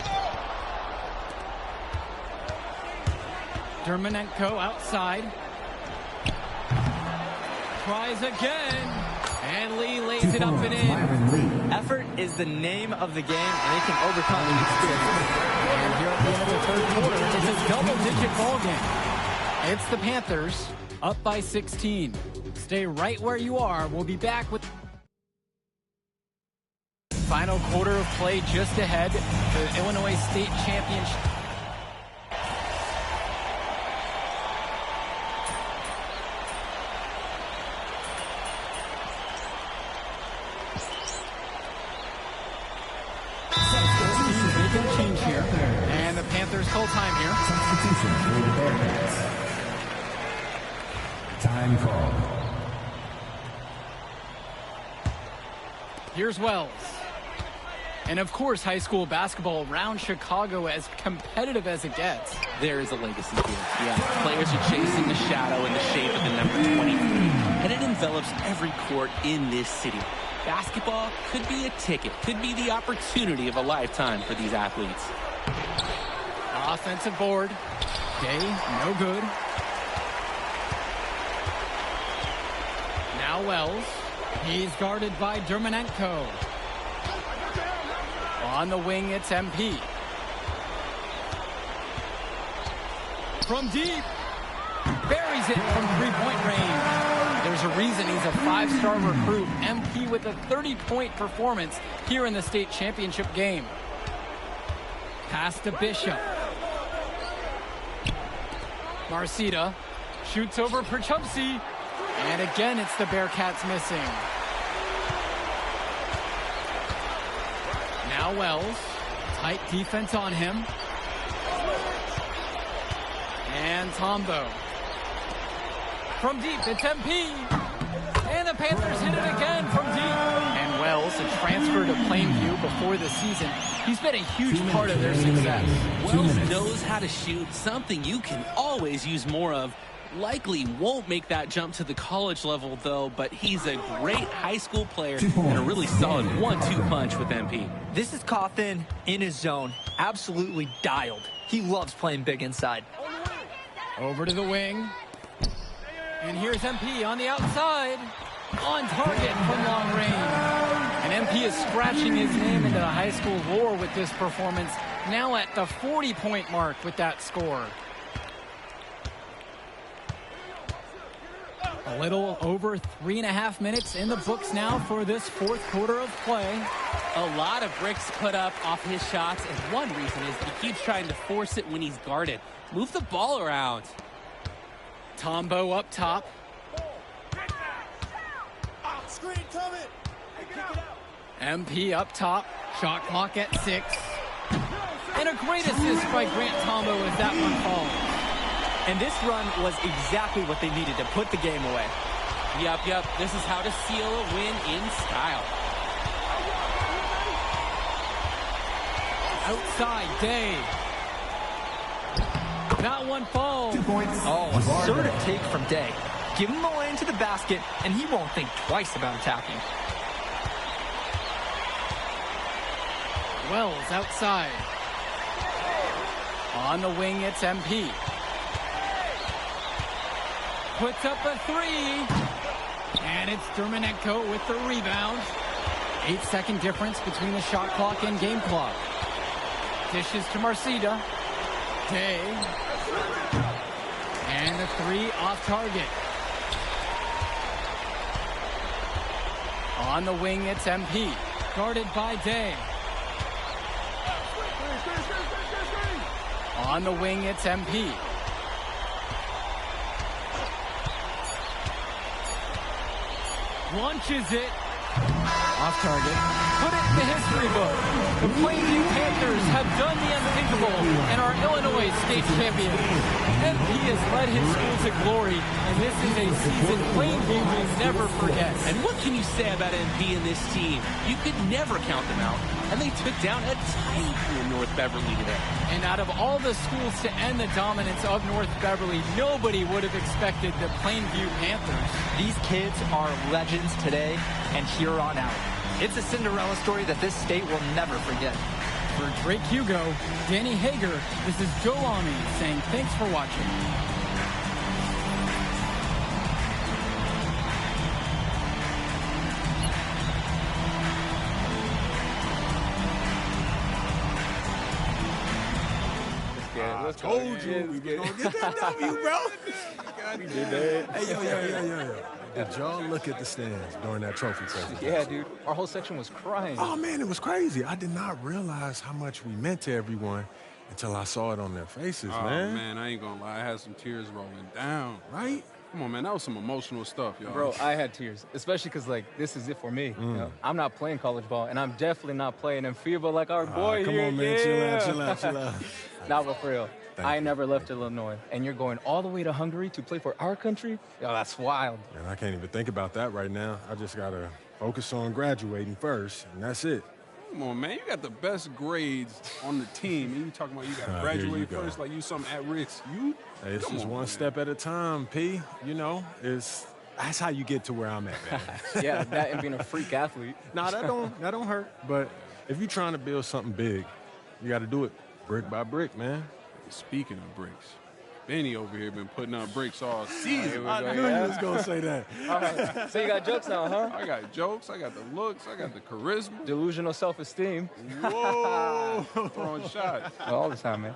Dermonenko outside. Tries again. And Lee lays it up and in. Effort is the name of the game, and it can overcome inexperience. And here at the end of the third quarter, it's a double-digit ball game. It's the Panthers up by 16. Stay right where you are. We'll be back with final quarter of play just ahead. The Illinois State Championship. Change here, and the Panthers call time here. Substitution for the Bearcats. Time call. Here's Wells. And of course, high school basketball around Chicago as competitive as it gets. There is a legacy here. Yeah, players are chasing the shadow in the shape of the number 23, and it envelops every court in this city. Basketball could be a ticket, could be the opportunity of a lifetime for these athletes. Offensive board. Day, no good. Now Wells. He's guarded by Dermonenko. On the wing, it's MP. From deep. buries it from three-point range. There's a reason he's a five-star recruit. MP with a 30-point performance here in the state championship game. Pass to Bishop. Marcita shoots over Perchupsi. And again, it's the Bearcats missing. Now Wells. Tight defense on him. And Tombo. From deep, it's MP. And the Panthers hit it again from deep. And Wells, a transfer to Plainview before the season. He's been a huge part of their success. Wells knows how to shoot, something you can always use more of. Likely won't make that jump to the college level, though, but he's a great high school player and a really solid 1-2 punch with MP. This is Cawthon in his zone. Absolutely dialed. He loves playing big inside. Over to the wing. And here's MP on the outside. On target from long range. And MP is scratching his name into the high school lore with this performance. Now at the 40-point mark with that score. A little over 3.5 minutes in the books now for this fourth quarter of play. A lot of bricks put up off his shots, and one reason is he keeps trying to force it when he's guarded. Move the ball around. Tombo up top. Screen coming. MP up top. Shot clock at 6. And a great assist by Grant Tombo as that one falls. And this run was exactly what they needed to put the game away. Yep. This is how to seal a win in style. Outside Day. That one falls. 2 points. Oh, assertive take from Day. Give him the lane to the basket, and he won't think twice about attacking. Wells outside. On the wing, it's MP. Puts up a 3. And it's Dermanenko with the rebound. 8-second difference between the shot clock and game clock. Dishes to Marcita. Day. And the 3 off target. On the wing, it's MP. Guarded by Day. On the wing, it's MP. Launches it. Off target. Put it in the history book. The Plainview Panthers have done the unthinkable and are Illinois state champions. MP has led his school to glory, and this is a season Plainview will never forget. And what can you say about MP and this team? You could never count them out. And they took down a Titan in North Beverly today. And out of all the schools to end the dominance of North Beverly, nobody would have expected the Plainview Panthers. These kids are legends today and here on out. It's a Cinderella story that this state will never forget. For Drake Hugo, Danny Hager, this is Joe Lamy saying thanks for watching. I told you we were going to get that W, bro. We did that. Hey, yo. Did y'all look at the stands during that trophy presentation? Yeah, dude. Our whole section was crying. Oh, man, it was crazy. I did not realize how much we meant to everyone until I saw it on their faces, Oh, man. man, I ain't going to lie. I had some tears rolling down. Right? Come on, man. That was some emotional stuff, y'all. Bro, I had tears, especially because, like, this is it for me. You know? I'm not playing college ball, and I'm definitely not playing in FIBA like our boy come here. on, man. Yeah. Chill out. Nah, but for real. Thank I you. never left Illinois, and you're going all the way to Hungary to play for our country? Yo, that's wild. And I can't even think about that right now. I just got to focus on graduating first, and that's it. Come on, man. You got the best grades on the team. And you talking about you got to Here you graduate go. first like you something at risk. You? Hey, it's Come just on, one man. step at a time, P. You know, that's how you get to where I'm at, man. Yeah, that and being a freak athlete. Nah, that don't hurt. But if you're trying to build something big, you got to do it brick by brick, man. Speaking of bricks, Benny over here been putting up bricks all season. I knew you was gonna say that. All right. So you got jokes now, huh? I got jokes. I got the looks. I got the charisma. Delusional self-esteem. Whoa. Throwing shots. All the time, man.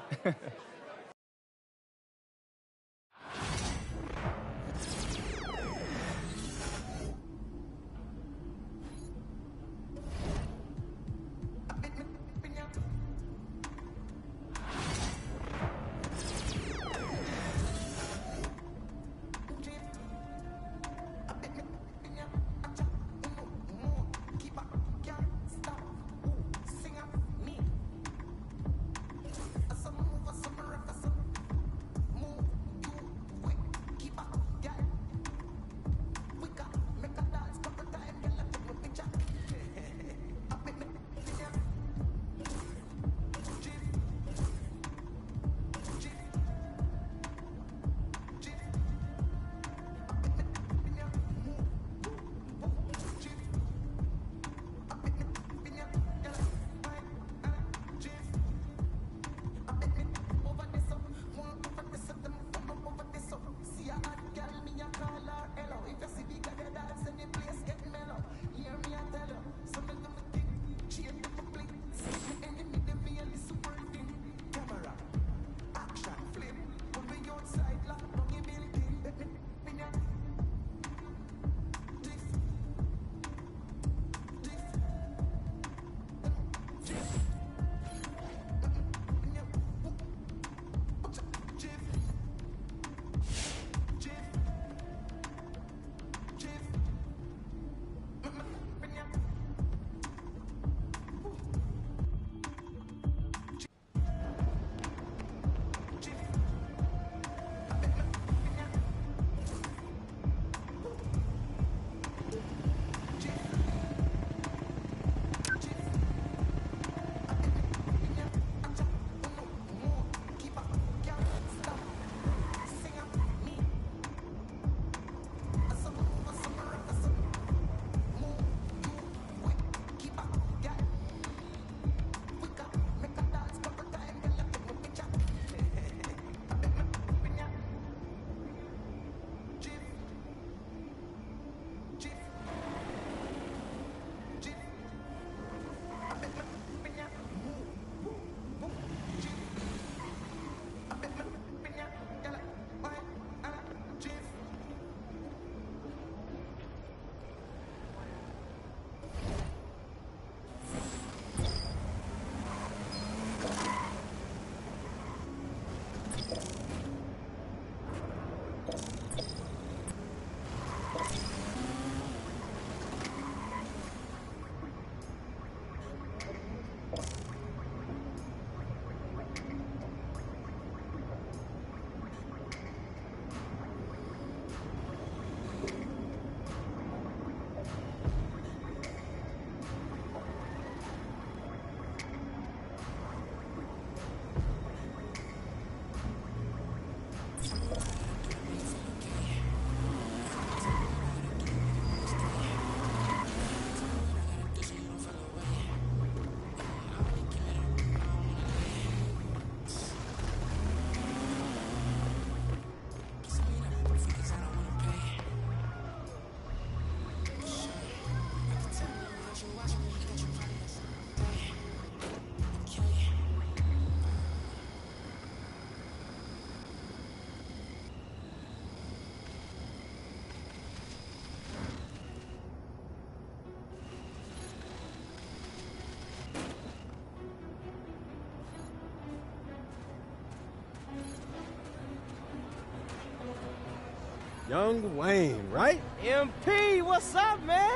Young Wayne, right? MP, what's up, man?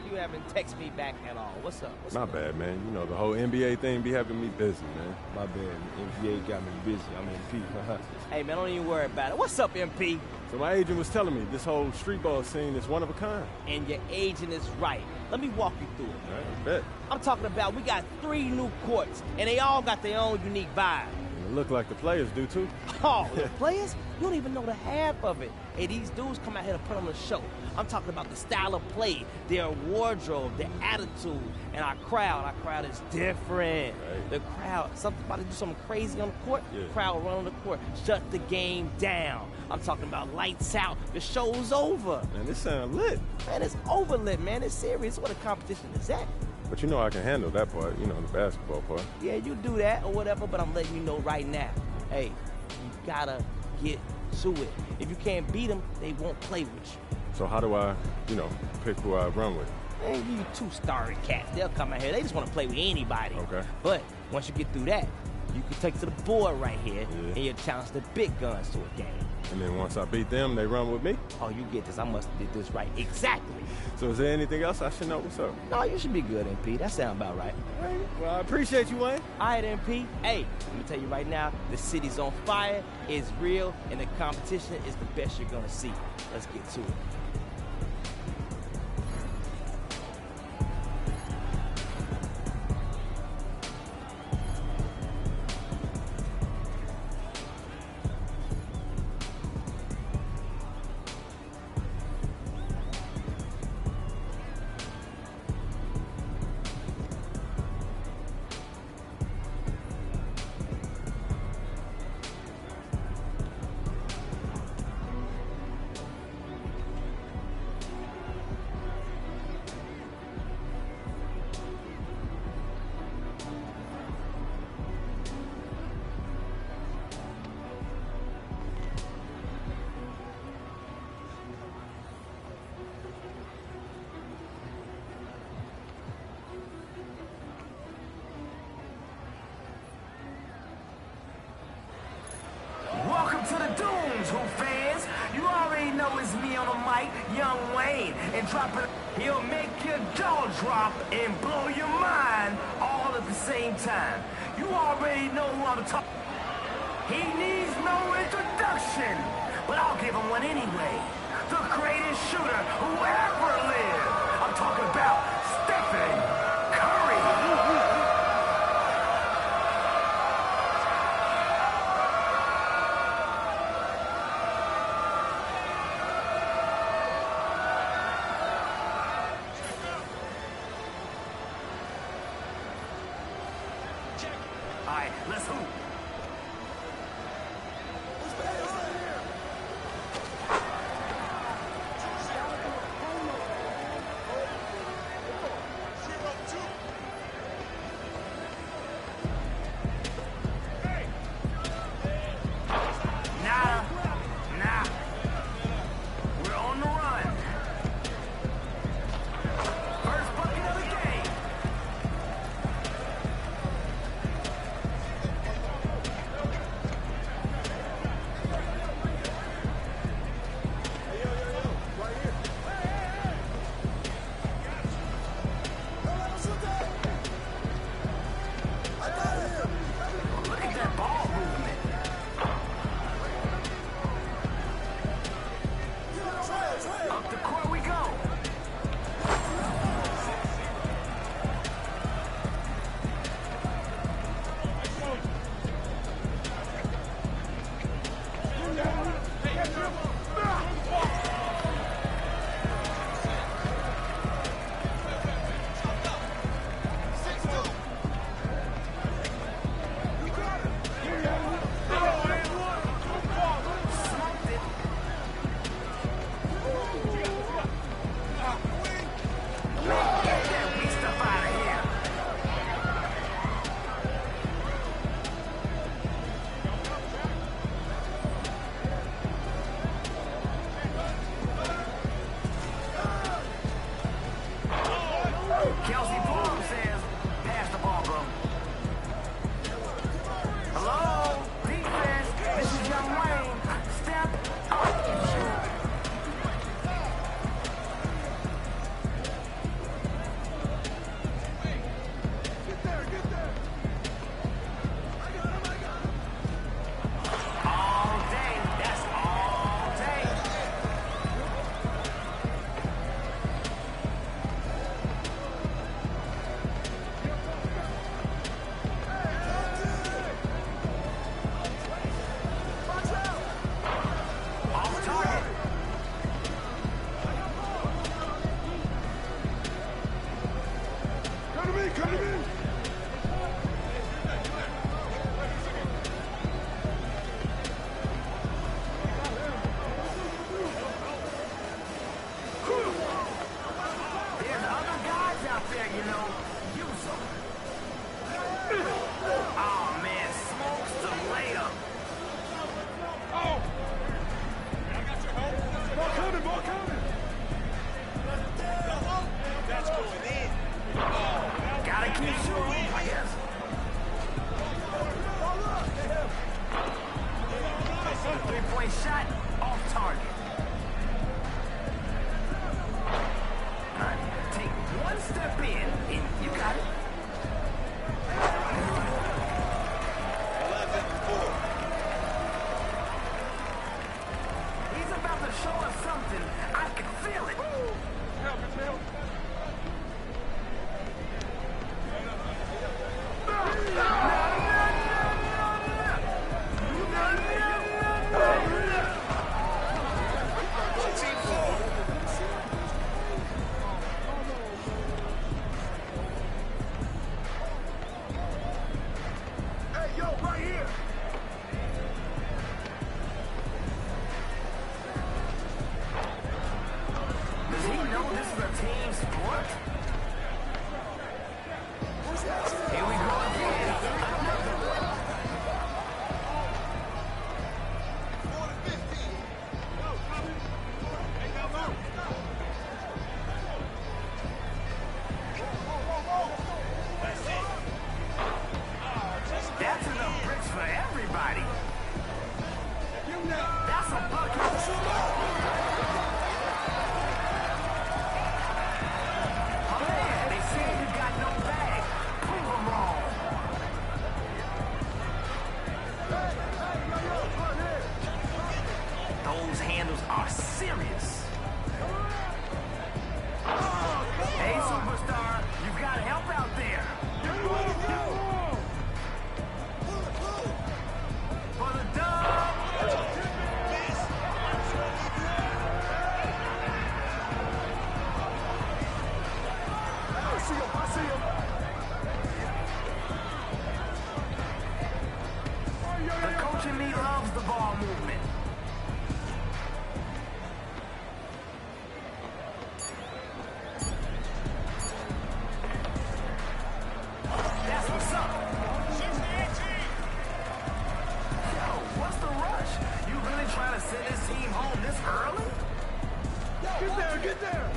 You haven't texted me back at all. What's up? My bad, man. You know, the whole NBA thing be having me busy, man. My bad. NBA got me busy. I'm MP. Hey, man, don't even worry about it. What's up, MP? So my agent was telling me this whole street ball scene is one of a kind. And your agent is right. Let me walk you through it. All right, I bet. I'm talking about we got 3 new courts, and they all got their own unique vibe. And it look like the players do, too. Oh, the players? You don't even know the half of it. Hey, these dudes come out here to put on a show. I'm talking about the style of play, their wardrobe, their attitude, and our crowd. Our crowd is different. Right. The crowd, something about to do something crazy on the court, Yeah. the crowd will run on the court, shut the game down. I'm talking about lights out. The show's over. Man, this sound lit. Man, it's over lit, man. It's serious. What a competition is that? But you know I can handle that part, you know, the basketball part. Yeah, you do that or whatever, but I'm letting you know right now. Hey, you gotta get to it. If you can't beat them, they won't play with you. So how do I, you know, pick who I run with? Man, you 2-starry cats. They'll come out here. They just want to play with anybody. Okay. But once you get through that, you can take it to the board right here, Yeah. and you challenge the big guns to a game. And then once I beat them, they run with me? Oh, you get this. I must have did this right. Exactly. So is there anything else I should know? What's up? No, you should be good, MP. That sound about right. All right. Well, I appreciate you, Wayne. All right, MP. Hey, let me tell you right now, the city's on fire, it's real, and the competition is the best you're gonna see. Let's get to it. Welcome to the Dunes, Hoop fans. You already know it's me on the mic, Young Wayne, and dropping. He'll make your jaw drop and blow your mind all at the same time. You already know who I'm talking. He needs no introduction, but I'll give him one anyway. The greatest shooter who ever lived. I'm talking about Stephen Curry. All right, let's hoop. Nah. We're on the run. First bucket of the game. there, you know. Use them. Oh, man, smokes the layup. Oh! Ball coming, ball coming. That's going in. Gotta keep shooting, I guess. Three-point shot, off target. All right, take one step in, and you got it. 11-4. He's about to show us something. I can feel it. Help it, help. Hey, yo, right here. Does he know this is a team sport? Here we go again. That's enough bricks for everybody. That's a bucket. Oh, man, they say you got no bag. Prove them wrong. Those handles are serious. Hey, superstar, you got help out there. For the dub. I see him. The coach in me loves the ball movement. That's what's up. Yo, what's the rush? You really trying to send this team home this early? Get there, get there.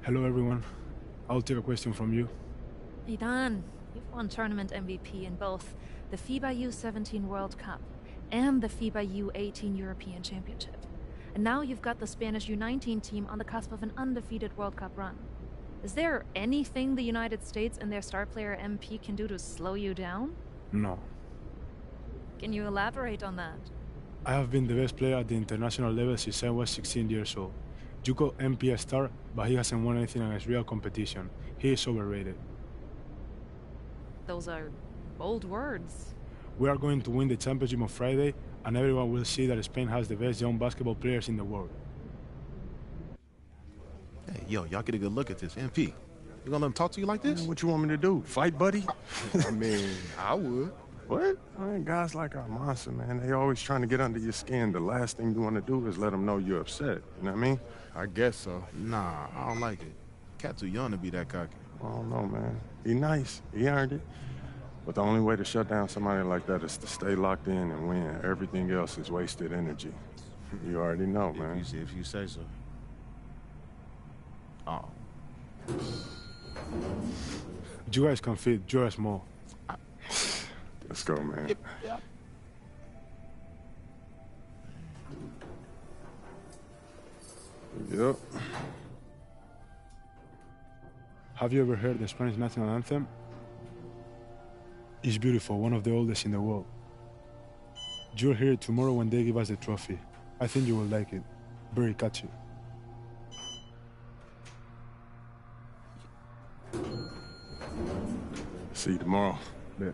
Hello, everyone. I'll take a question from you. Idan, you've won tournament MVP in both the FIBA U17 World Cup and the FIBA U18 European Championship. And now you've got the Spanish U19 team on the cusp of an undefeated World Cup run. Is there anything the United States and their star player MP can do to slow you down? No. Can you elaborate on that? I have been the best player at the international level since I was 16 years old. You call MP a star, but he hasn't won anything against real competition. He is overrated. Those are bold words. We are going to win the championship on Friday, and everyone will see that Spain has the best young basketball players in the world. Hey, yo, y'all get a good look at this. MP, you gonna let him talk to you like this? What you want me to do? Fight, buddy? I mean, I would. What? Man, guys like Almanza, man, they always trying to get under your skin. The last thing you want to do is let them know you're upset. You know what I mean? I guess so. Nah, I don't like it. Cat too young to be that cocky. I don't know, man. He nice. He earned it. But the only way to shut down somebody like that is to stay locked in and win. Everything else is wasted energy. You already know, man. If you say so. Oh. You guys can fit. You're small. Let's go, man. Yep. Yep. Have you ever heard the Spanish national anthem? It's beautiful, one of the oldest in the world. You'll hear it tomorrow when they give us the trophy. I think you will like it. Very catchy. See you tomorrow. Yeah.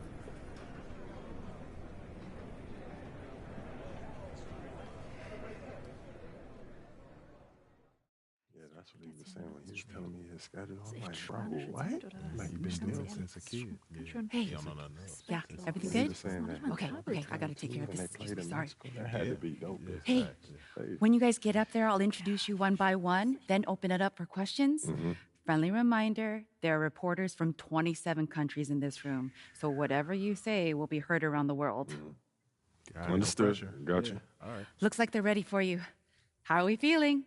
That's what he was saying when he was telling me his schedule. I'm like, bro, what? Like, you been still since a kid. Hey. Yeah, everything good? Okay, I gotta take care of this. Excuse me, sorry. That had to be dope. Hey, when you guys get up there, I'll introduce you one by one, then open it up for questions. Friendly reminder, there are reporters from 27 countries in this room, so whatever you say will be heard around the world. Understood. Gotcha. Yeah. All right. Looks like they're ready for you. How are we feeling?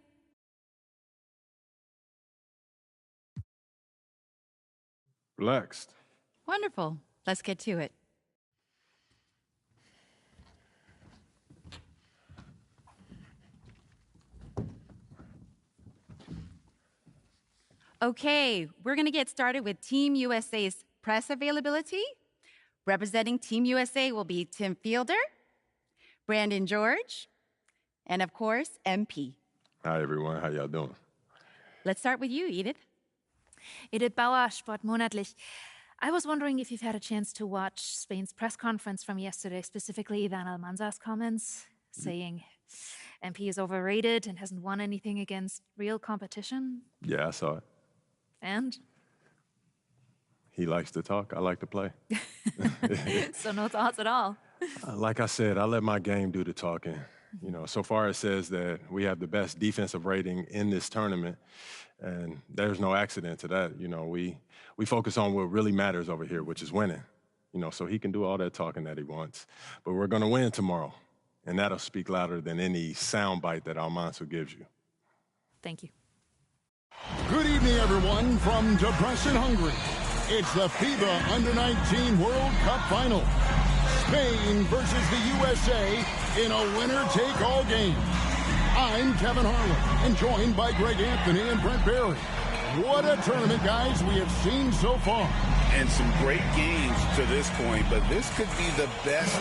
Relaxed. Wonderful. Let's get to it. Okay, we're going to get started with Team USA's press availability. Representing Team USA will be Tim Fielder, Brandon George, and of course, MP. Hi, everyone. How y'all doing? Let's start with you, Edith. Edith Bauer, Sport Monatlich. I was wondering if you've had a chance to watch Spain's press conference from yesterday, specifically Idan Almanza's comments saying MP is overrated and hasn't won anything against real competition. Yeah, I saw it. And? He likes to talk. I like to play. So no thoughts at all? Like I said, I let my game do the talking. You know, so far it says that we have the best defensive rating in this tournament, and there's no accident to that. You know, we focus on what really matters over here, which is winning. You know, so he can do all that talking that he wants. But we're going to win tomorrow, and that'll speak louder than any soundbite that Almanza gives you. Thank you. Good evening, everyone, from Debrecen, Hungary. It's the FIBA Under-19 World Cup Final. Spain versus the USA in a winner-take-all game. I'm Kevin Harlan, and joined by Greg Anthony and Brent Barry. What a tournament, guys, we have seen so far. And some great games to this point, but this could be the best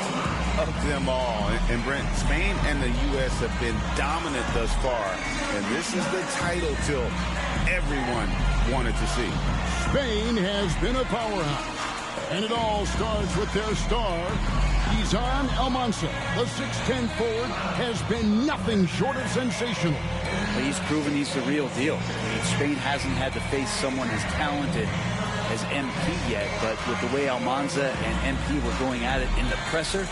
of them all. And Brent, Spain and the U.S. have been dominant thus far, and this is the title tilt everyone wanted to see. Spain has been a powerhouse, and it all starts with their star, Idan Almanza. The 6'10" forward has been nothing short of sensational. Well, he's proven he's the real deal. I mean, Spain hasn't had to face someone as talented as MP yet, but with the way Almanza and MP were going at it in the presser,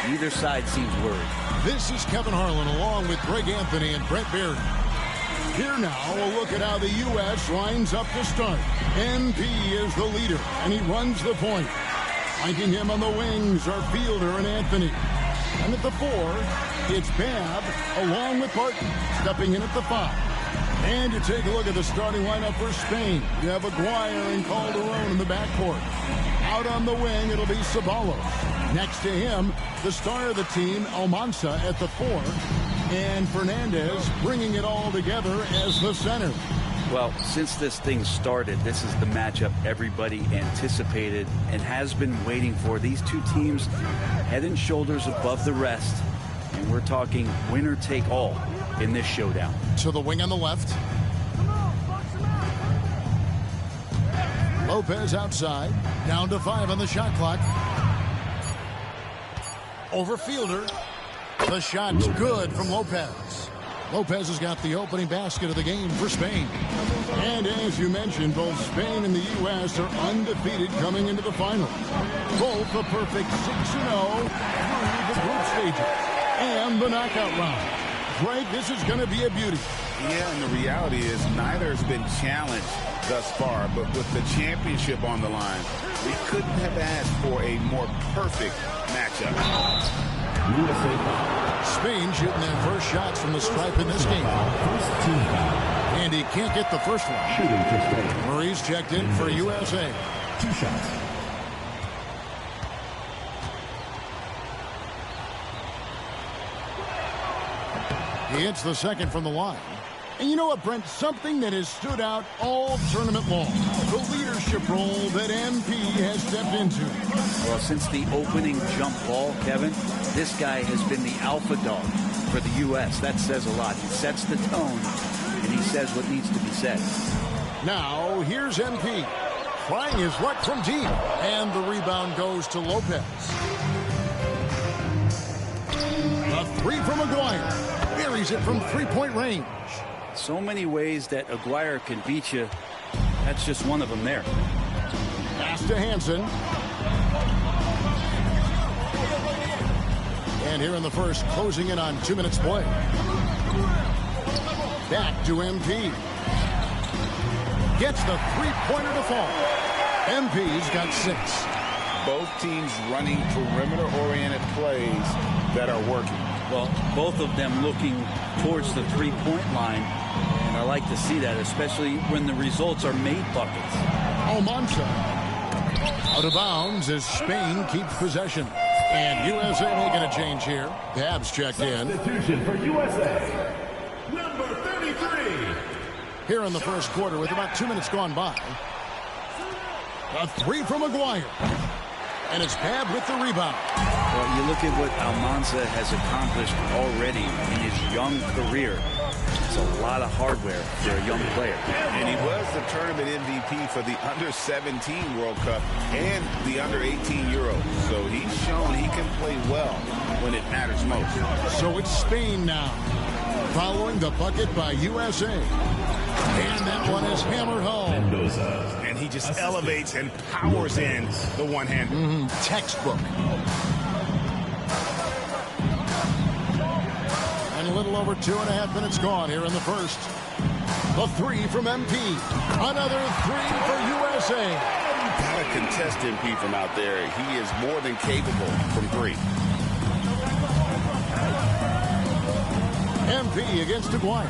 neither side seems worried. This is Kevin Harlan along with Greg Anthony and Brent Barry. Here now, a look at how the U.S. lines up to start. MP is the leader, and he runs the point. Flanking him on the wings are Fielder and Anthony. And at the 4, it's Babb along with Barton, stepping in at the 5. And you take a look at the starting lineup for Spain. You have Aguirre and Calderon in the backcourt. Out on the wing, it'll be Ceballos. Next to him, the star of the team, Almanza at the 4. And Fernandez bringing it all together as the center. Well, since this thing started, this is the matchup everybody anticipated and has been waiting for. These two teams head and shoulders above the rest. And we're talking winner take all in this showdown. To the wing on the left. Lopez outside. Down to 5 on the shot clock. Over Fielder. The shot's good from Lopez. Lopez has got the opening basket of the game for Spain. And as you mentioned, both Spain and the U.S. are undefeated coming into the final. Both a perfect 6-0 through the group stages and the knockout round. Greg, this is going to be a beauty. Yeah, and the reality is neither has been challenged thus far, but with the championship on the line, we couldn't have asked for a more perfect matchup. Spain shooting their first shots from the stripe in this game. And he can't get the first one. Murray's checked in for USA. 2 shots. He hits the second from the line. And you know what, Brent? Something that has stood out all tournament long. The leadership role that MP has stepped into. Well, since the opening jump ball, Kevin, this guy has been the alpha dog for the U.S. That says a lot. He sets the tone, and he says what needs to be said. Now, here's MP. Trying his luck from deep. And the rebound goes to Lopez. A 3 from Aguirre. Buries it from three-point range. So many ways that Aguirre can beat you. That's just one of them there. Pass to Hansen. And here in the first, closing in on 2 minutes play. Back to MP. Gets the three-pointer to fall. MP's got 6. Both teams running perimeter-oriented plays that are working. Well, both of them looking towards the three-point line. And I like to see that, especially when the results are made buckets. Almanza out of bounds as Spain keeps possession. And USA making a change here. Babs checked in. Substitution for USA. Number 33. Here in the first quarter with about 2 minutes gone by. A 3 from Aguirre. And it's Bab with the rebound. Well, you look at what Almanza has accomplished already in his young career. It's a lot of hardware for a young player. And he was the tournament MVP for the Under-17 World Cup and the Under-18 Euros. So he's shown he can play well when it matters most. So it's Spain now, following the bucket by USA. And that one is hammered home. And he just elevates and powers in the one-hander. Textbook. And a little over 2.5 minutes gone here in the first. The 3 from MP. Another 3 for USA. Gotta contest MP from out there. He is more than capable from 3. MP against Aguirre.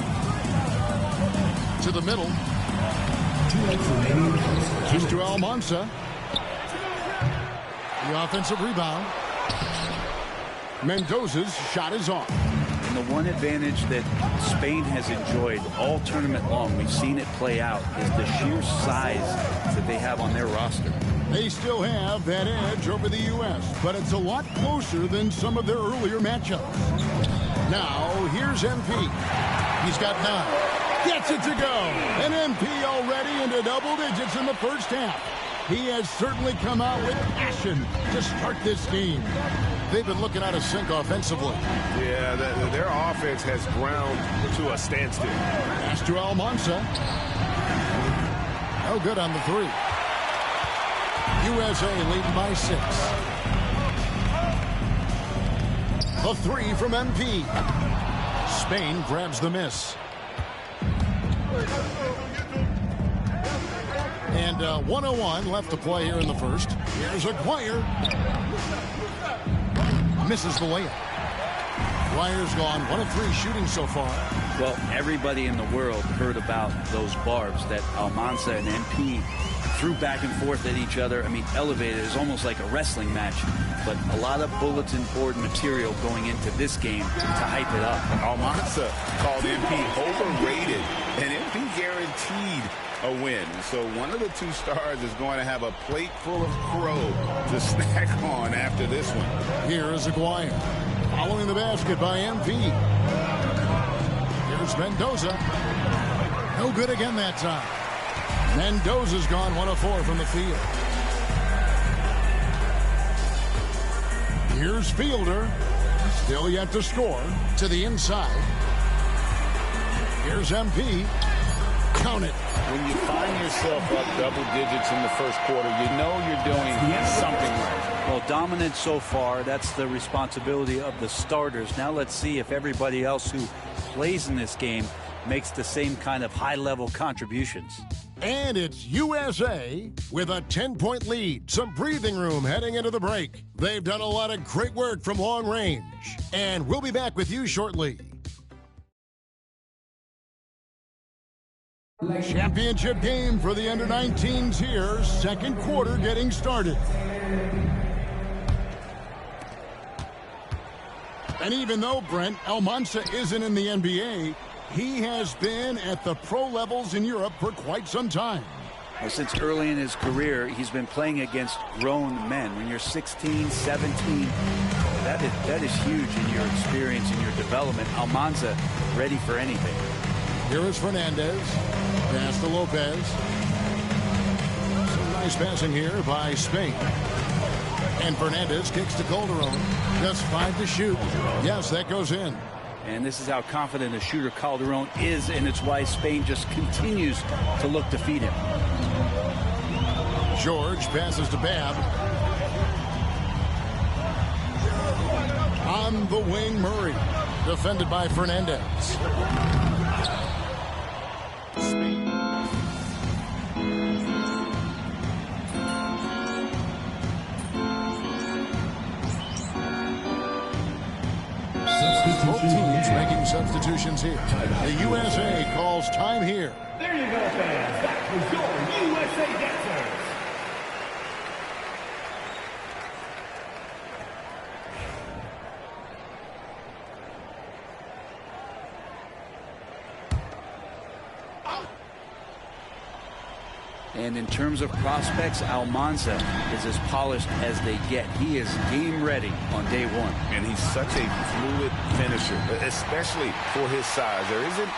To the middle. 2 minutes remaining. Just to Almanza. The offensive rebound. Mendoza's shot is off. And the one advantage that Spain has enjoyed all tournament long, we've seen it play out, is the sheer size that they have on their roster. They still have that edge over the U.S., but it's a lot closer than some of their earlier matchups. Now, here's MP. He's got 9. Gets it to go. And MP already into double digits in the first half. He has certainly come out with passion to start this game. They've been looking out of sync offensively. Yeah, their offense has ground to a standstill. Pass to Almanza. No good on the 3. USA leading by 6. The 3 from MP. Spain grabs the miss. And 1:01 left to play here in the first. Here's Aguirre. Misses the layup. Aguirre's gone 1 of 3 shooting so far. Well, everybody in the world heard about those barbs that Almanza and MP threw back and forth at each other. I mean, elevated is almost like a wrestling match, but a lot of bulletin board material going into this game to hype it up. Almanza called MP overrated, and MP guaranteed a win. So one of the two stars is going to have a plate full of crow to snack on after this one. Here is Aguirre, following the basket by MP. Here's Mendoza. No good again that time. Mendoza's gone 1 of 4 from the field. Here's Fielder. Still yet to score. To the inside. Here's MP. Count it. When you find yourself up double digits in the first quarter, you know you're doing something right. Well, dominant so far. That's the responsibility of the starters. Now let's see if everybody else who plays in this game makes the same kind of high-level contributions. And it's USA with a 10-point lead. Some breathing room heading into the break. They've done a lot of great work from long range. And we'll be back with you shortly. Championship game for the under-19s here. Second quarter getting started. And even though Brent Almanza isn't in the NBA, he has been at the pro levels in Europe for quite some time. Well, since early in his career, he's been playing against grown men. When you're 16, 17, that is huge in your experience, in your development. Almanza ready for anything. Here is Fernandez. Pass to Lopez. Some nice passing here by Spain. And Fernandez kicks to Calderon. Just 5 to shoot. Yes, that goes in. And this is how confident a shooter Calderon is, and it's why Spain just continues to look to feed him. George passes to Babb. On the wing, Murray. Defended by Fernandez. Both teams making substitutions here. The USA calls time here. There you go, fans. That was your USA dancers. And in terms of prospects, Almanza is as polished as they get. He is game ready on day one. And he's such a fluid finisher, especially for his size. There isn't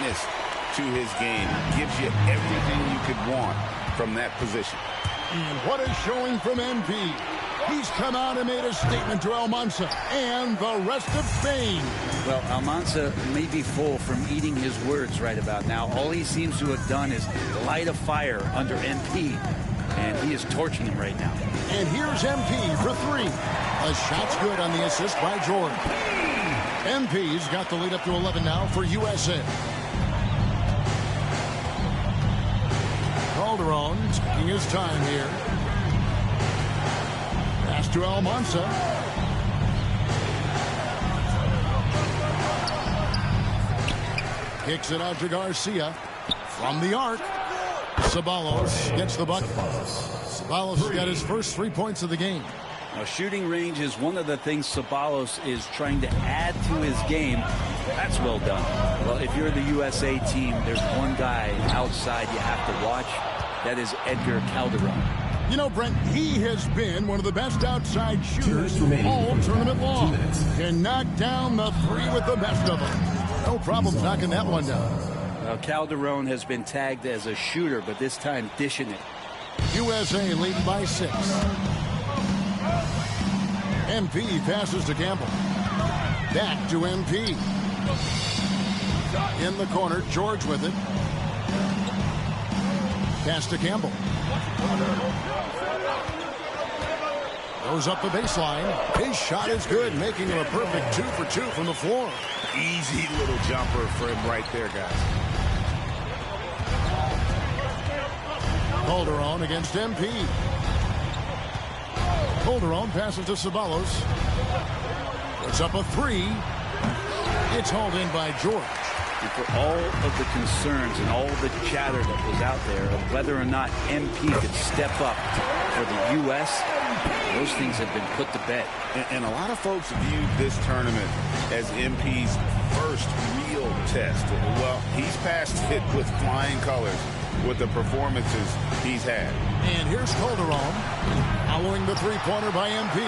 finesse to his game. Gives you everything you could want from that position. And what a showing from MP. He's come out and made a statement to Almanza and the rest of Spain. Well, Almanza may be full from eating his words right about now. All he seems to have done is light a fire under MP, and he is torching him right now. And here's MP for three. A shot's good on the assist by George. MP's got the lead up to 11 now for USA. Calderon taking his time here. Pass to Almanza. Kicks it out to Garcia. From the arc. Ceballos gets the bucket. Ceballos got his first 3 points of the game. Now, shooting range is one of the things Ceballos is trying to add to his game. That's well done. Well, if you're the USA team, there's one guy outside you have to watch. That is Edgar Calderon. You know, Brent, he has been one of the best outside shooters all tournament long. Can knock down the three with the best of them. No problem knocking that one down. Calderon has been tagged as a shooter, but this time dishing it. USA leading by 6. MP passes to Campbell. Back to MP. In the corner, George with it. Pass to Campbell. Goes up the baseline. His shot is good, making him a perfect 2 for 2 from the floor. Easy little jumper for him right there, guys. Calderon against MP. Calderon passes to Ceballos. Puts up a 3. It's hauled in by George. And for all of the concerns and all the chatter that was out there of whether or not MP could step up for the U.S., those things have been put to bed. And a lot of folks viewed this tournament as MP's first real test. Well, he's passed it with flying colors with the performances he's had. And here's Calderon following the three-pointer by MP.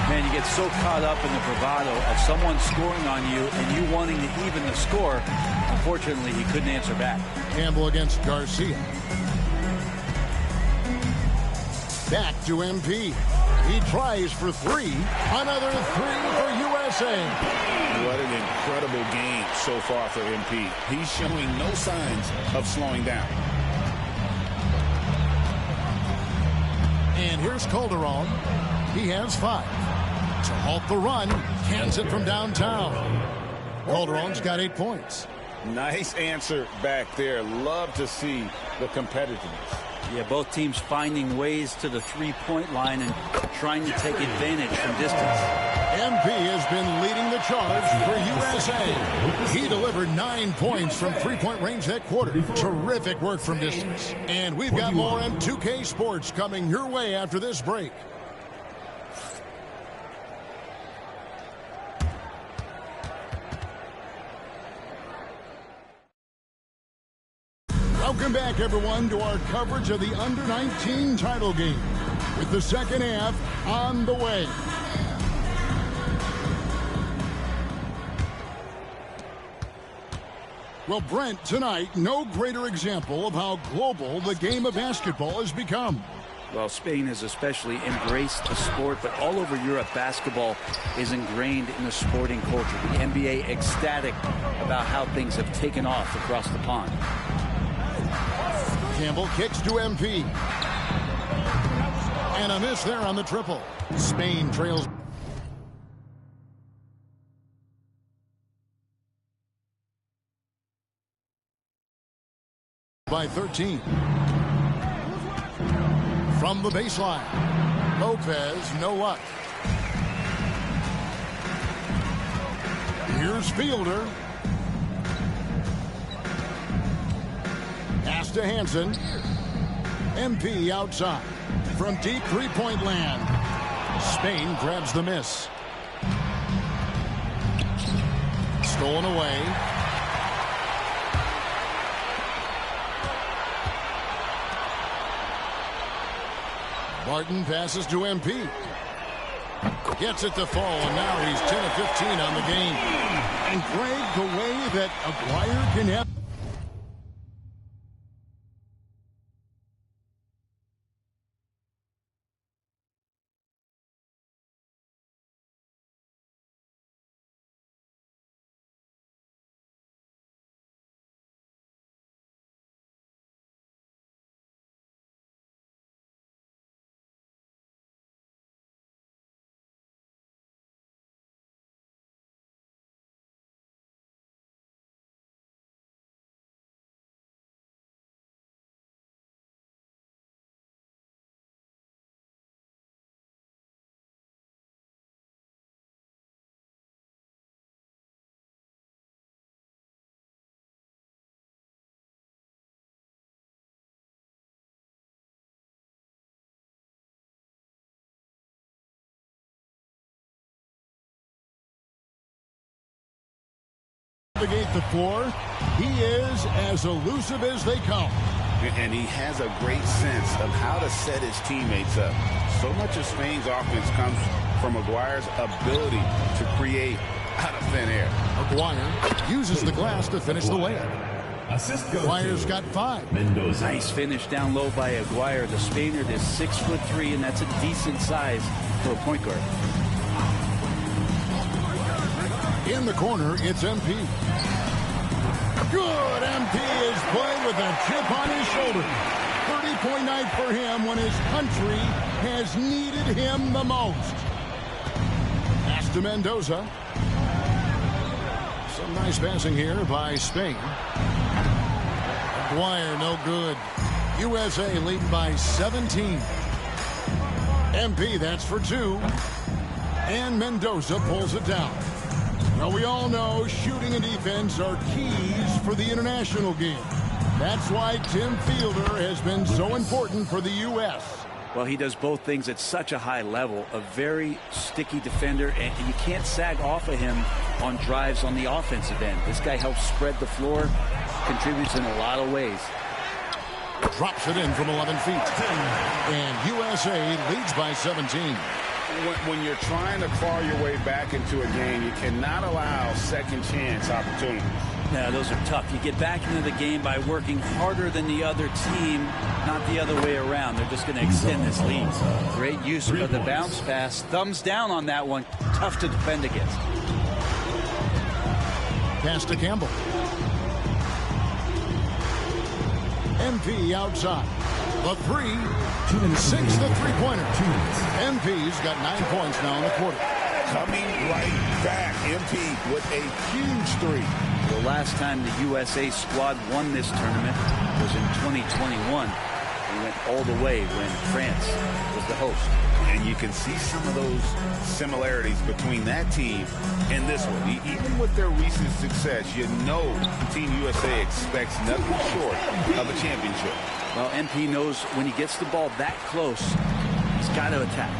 Man, you get so caught up in the bravado of someone scoring on you and you wanting to even the score. Unfortunately, he couldn't answer back. Campbell against Garcia. Back to MP. He tries for 3. Another 3 for USA. What an incredible game so far for MP. He's showing no signs of slowing down. And here's Calderon. He has 5. To halt the run, cans it from downtown. Calderon's got 8 points. Nice answer back there. Love to see the competitiveness. Yeah, both teams finding ways to the three-point line and trying to take advantage from distance. MP has been leading the charge for USA. He delivered 9 points from three-point range that quarter. Terrific work from distance. And we've got more M2K Sports coming your way after this break. Welcome back, everyone, to our coverage of the Under-19 title game, with the second half on the way. Well, Brent, tonight, no greater example of how global the game of basketball has become. Well, Spain has especially embraced the sport, but all over Europe, basketball is ingrained in the sporting culture. The NBA ecstatic about how things have taken off across the pond. Campbell kicks to MP. And a miss there on the triple. Spain trails by 13. From the baseline, Lopez, no luck. Here's Fielder. Pass to Hansen. MP outside. From deep three-point land. Spain grabs the miss. Stolen away. Barton passes to MP. Gets it to fall, and now he's 10 of 15 on the game. And Greg, the way that Aguirre can have... navigate the floor. He is as elusive as they come. And he has a great sense of how to set his teammates up. So much of Spain's offense comes from Aguirre's ability to create out of thin air. Aguirre uses the glass to finish the layup. Aguirre's got 5. Mendoza. Nice finish down low by Aguirre. The Spaniard is 6'3", and that's a decent size for a point guard. In the corner, it's MP. Good. MP is playing with a chip on his shoulder. 30-point night for him when his country has needed him the most. Pass to Mendoza. Some nice passing here by Spain. Aguirre, no good. USA leading by 17. MP, that's for 2. And Mendoza pulls it down. Well, we all know shooting and defense are keys for the international game. That's why Tim Fielder has been so important for the U.S. Well, he does both things at such a high level. A very sticky defender, and you can't sag off of him on drives on the offensive end. This guy helps spread the floor, contributes in a lot of ways. Drops it in from 11 feet. And USA leads by 17. When you're trying to claw your way back into a game, you cannot allow second chance opportunities. Yeah, those are tough. You get back into the game by working harder than the other team, not the other way around. They're just going to extend this lead. Great use of the bounce pass. Thumbs down on that one. Tough to defend against. Pass to Campbell. MP outside. The 3. 6 the three-pointer. MP's got 9 points now in the quarter. Coming right back. MP with a huge 3. The last time the USA squad won this tournament was in 2021. We went all the way when France was the host. And you can see some of those similarities between that team and this one. Even with their recent success, you know Team USA expects nothing short of a championship. Well, MP knows when he gets the ball that close, he's got to attack.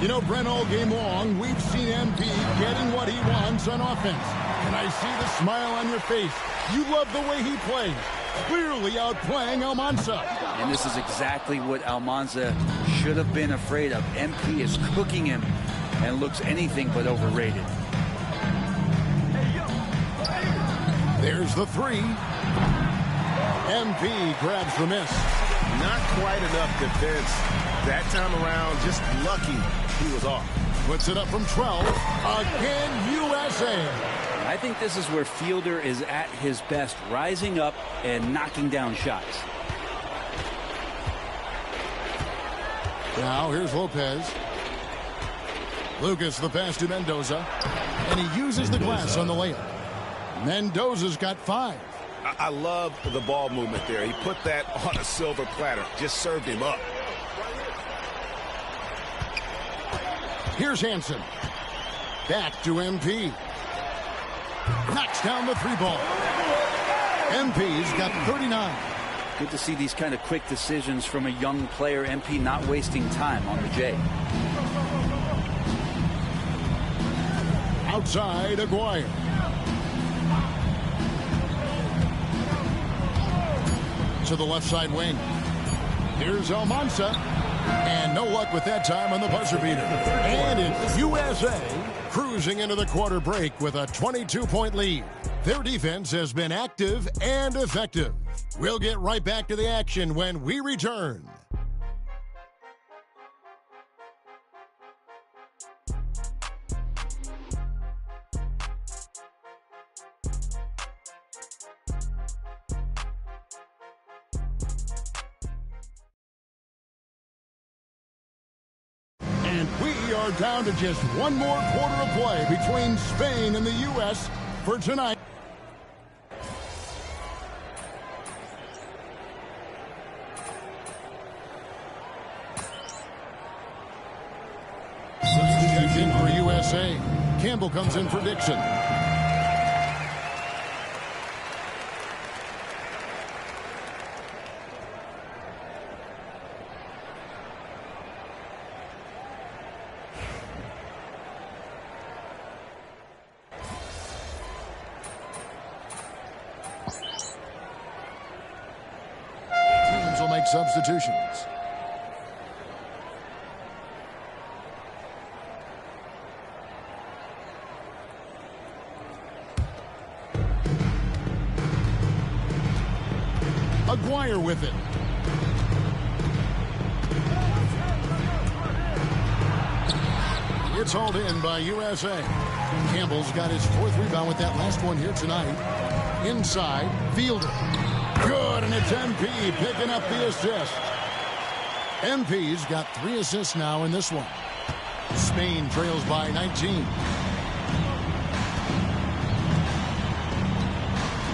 You know, Brent, all game long, we've seen MP getting what he wants on offense. And I see the smile on your face. You love the way he plays. Clearly outplaying Almanza. And this is exactly what Almanza should have been afraid of. MP is cooking him and looks anything but overrated. There's the 3. MP grabs the miss. Not quite enough defense. That time around, just lucky he was off. Puts it up from 12. Again, USA. I think this is where Fielder is at his best, rising up and knocking down shots. Now here's Lopez. Lucas the pass to Mendoza. And he uses the glass on the layup. Mendoza's got 5. I love the ball movement there. He put that on a silver platter. Just served him up. Here's Hansen. Back to MP. Knocks down the 3 ball. MP's got 39. Good to see these kind of quick decisions from a young player. MP not wasting time on the J. Outside, Aguirre. To the left side wing. Here's Almanza. And no luck with that time on the buzzer beater. And it's USA cruising into the quarter break with a 22-point lead. Their defense has been active and effective. We'll get right back to the action when we return. We are down to just one more quarter of play between Spain and the U.S. for tonight. Substitute in for USA. Campbell comes in for Dixon. make substitutions. Aguirre with it. It's hauled in by USA. Campbell's got his 4th rebound with that last one here tonight. Inside, Fielder. Good, and it's MP picking up the assist. MP's got 3 assists now in this one. Spain trails by 19.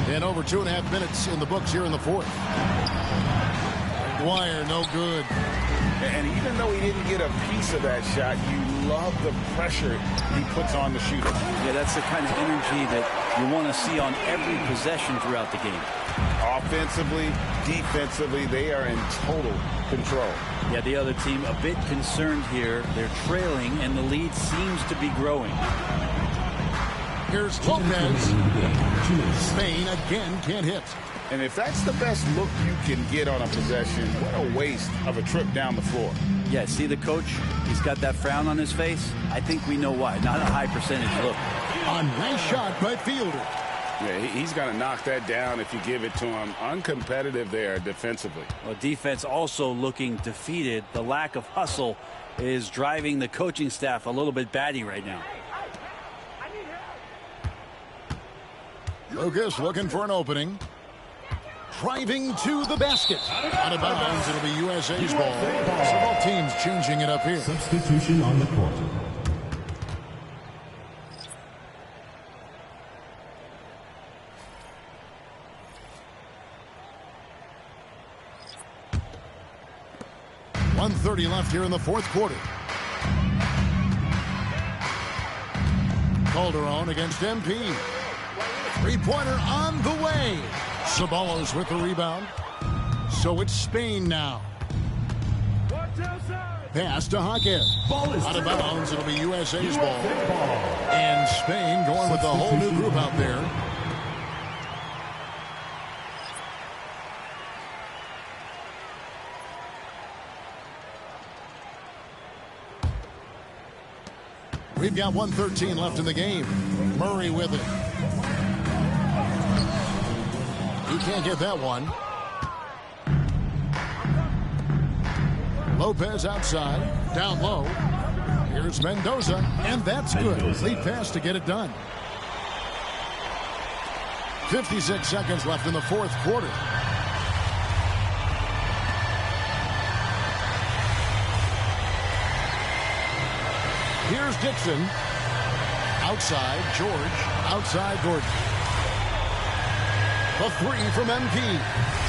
And over 2.5 minutes in the books here in the 4th. Aguirre, no good. And even though he didn't get a piece of that shot, you love the pressure he puts on the shooter. Yeah, that's the kind of energy that you want to see on every possession throughout the game. Offensively, defensively, they are in total control. Yeah, the other team a bit concerned here. They're trailing, and the lead seems to be growing. Here's Lopez. Spain again can't hit. And if that's the best look you can get on a possession, what a waste of a trip down the floor. Yeah, see the coach? He's got that frown on his face. I think we know why. Not a high percentage look. A nice shot by Fielder. Yeah, he's going to knock that down if you give it to him. Uncompetitive there defensively. Well, defense also looking defeated. The lack of hustle is driving the coaching staff a little bit batty right now. Lucas looking for an opening. Driving to the basket. Out of bounds, it'll be USA's ball. So both teams changing it up here. Substitution on the court. .130 left here in the 4th quarter. Calderon against MP. 3-pointer on the way. Ceballos with the rebound. So it's Spain now. Pass to Hackett. Out of bounds, it'll be USA's ball. And Spain going with a whole new group out there. We've got 1:13 left in the game. Murray with it. He can't get that one. Lopez outside, down low. Here's Mendoza, and that's good. Lead pass to get it done. 56 seconds left in the 4th quarter. Here's Dixon. Outside, George. Outside, Gordon. A 3 from MP.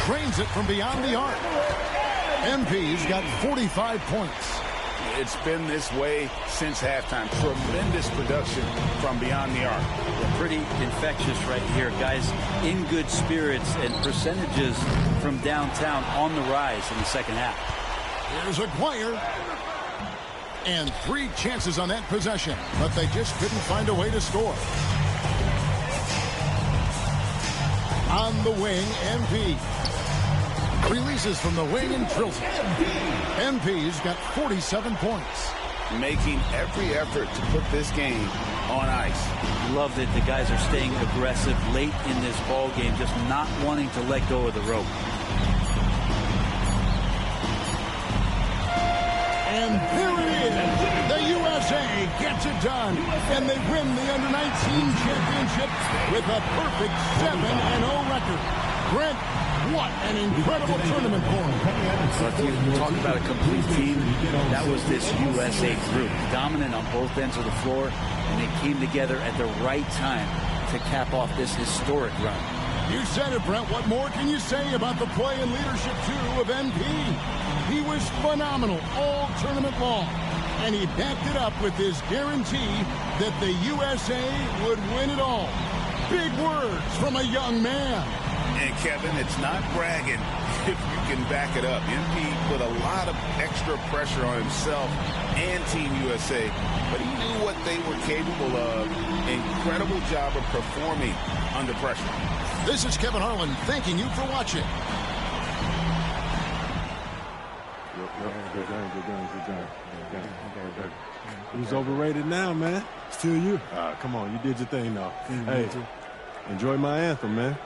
Trains it from beyond the arc. MP's got 45 points. It's been this way since halftime. Tremendous production from beyond the arc. They're pretty infectious right here. Guys in good spirits, and percentages from downtown on the rise in the second half. Here's Aguirre. And 3 chances on that possession, but they just couldn't find a way to score. On the wing, MP. Releases from the wing and drills it. MP's got 47 points. Making every effort to put this game on ice. Love that the guys are staying aggressive late in this ball game, just not wanting to let go of the rope. And there it is. The USA gets it done. And they win the Under-19 championship with a perfect 7-0 record. Brent, what an incredible tournament for them. If you talk about a complete team, that was this USA group. Dominant on both ends of the floor, and they came together at the right time to cap off this historic run. You said it, Brent. What more can you say about the play and leadership, too, of MP? He was phenomenal all tournament long, and he backed it up with his guarantee that the USA would win it all. Big words from a young man. And, Kevin, it's not bragging if you can back it up. MP put a lot of extra pressure on himself and Team USA, but he knew what they were capable of. Incredible job of performing under pressure. This is Kevin Harlan thanking you for watching. Good gun. Who's overrated now, man? Still you. Come on, you did your thing, though. Hey, enjoy my anthem, man.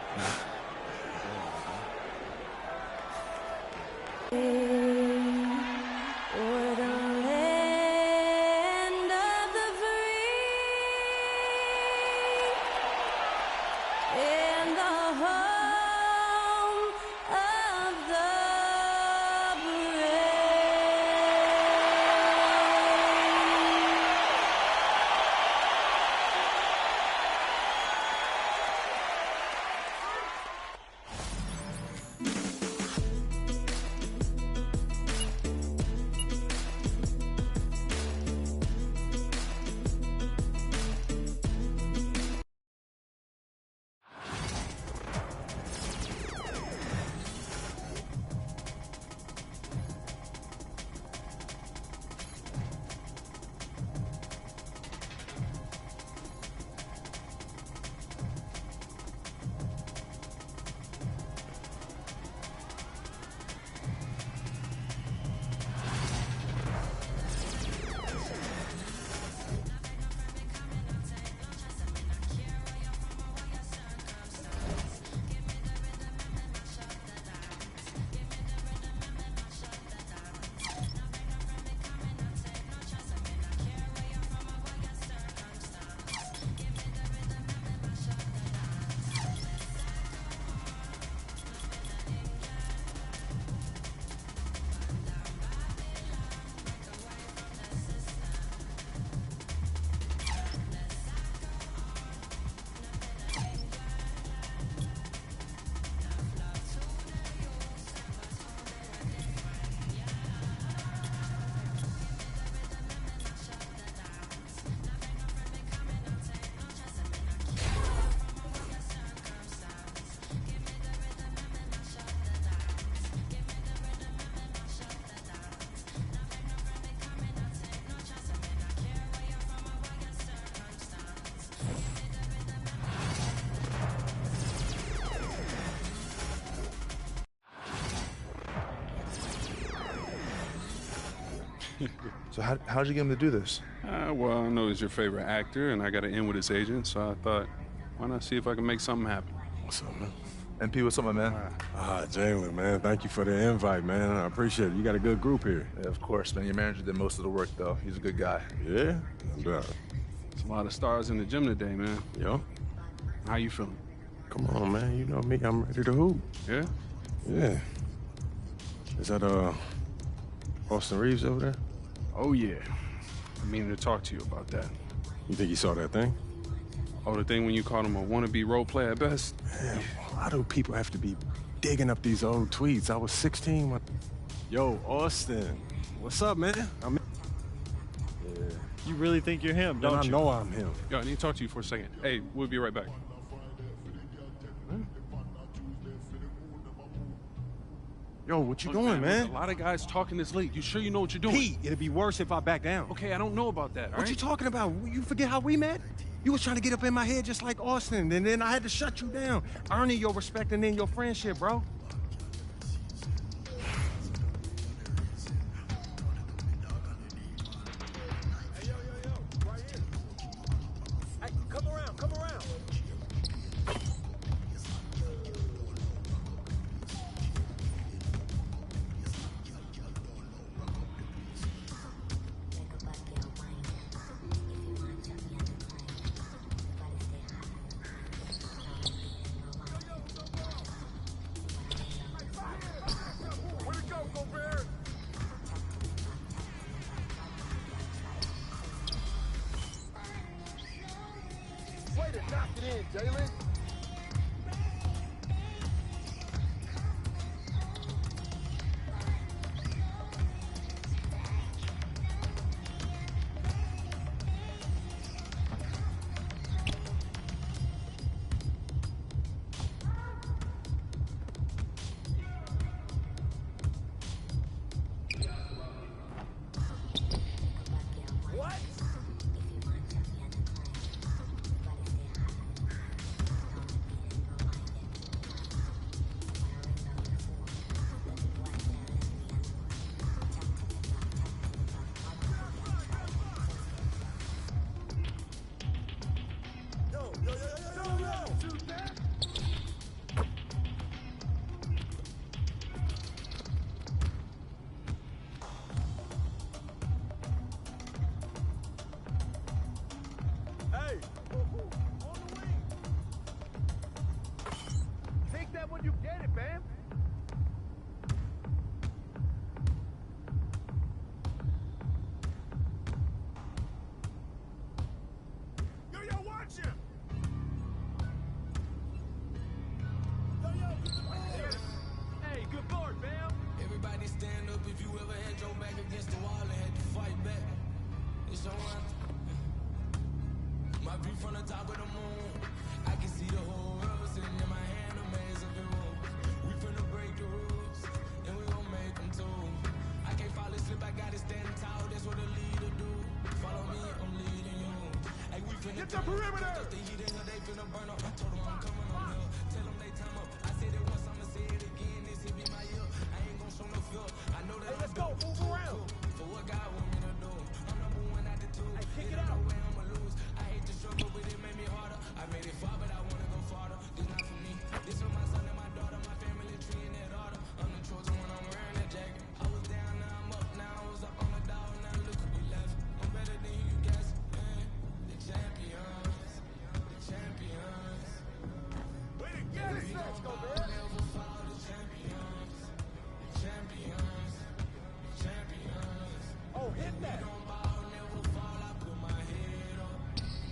So how'd you get him to do this? Well, I know he's your favorite actor, and I got to end with his agent, so I thought, why not see if I can make something happen? What's up, man? MP, what's up, my man? Jalen, man, thank you for the invite, man. I appreciate it. You got a good group here. Yeah, of course, man. Your manager did most of the work, though. He's a good guy. Yeah? There's a lot of stars in the gym today, man. Yo. How you feeling? Come on, man. You know me. I'm ready to hoop. Yeah? Yeah. Is that, Austin Reeves over there? Oh, yeah. I mean to talk to you about that. You think he saw that thing? Oh, the thing when you called him a wannabe role player at best? Man, why do people have to be digging up these old tweets? I was 16 when... Yo, Austin. What's up, man? You really think you're him, don't you? I know I'm him. Yo, I need to talk to you for a second. Hey, we'll be right back. Yo, what you Look, doing, man? There's a lot of guys talking this late. You sure you know what you're doing? Pete, it'd be worse if I back down. Okay, I don't know about that, all What right? you talking about? You forget how we met? You was trying to get up in my head just like Austin, and then I had to shut you down, earning your respect and then your friendship, bro. Jalen. stand up if you ever had your back against the wall and had to fight back. It's your anthem. My view from the top of the moon. I can see the whole world sitting in my hand, a maze of the rules. We finna break the rules, and we gon' make them too. I can't fall asleep, I gotta stand tall, that's what a leader do. Follow me, I'm leading you. Hey, we finna get the perimeter. The heat in here, they finna burn up. I told them I'm coming on here. Tell them they time up. I said it once, I'ma say it again. This hit me my ear. I ain't gon' show no fear. I know that let's go, move around. For what God want me to do. I'm number one at the two. Hey, kick it out. I'ma lose. I hate the struggle, but it made me harder. I made it far, but I wanna go farther. This not for me. This for my son and my daughter, my family tree and that order. I'm the chosen one, I'm wearing that jacket. I was down, now I'm up. Now I was up on the dog, now look who we left. I'm better than you guess. The champions, the champions. Way to get it, let's go, man. Never fall, the champions, the champions, the champions. Oh, hit that. We gon' ball, never fall. I put my head up.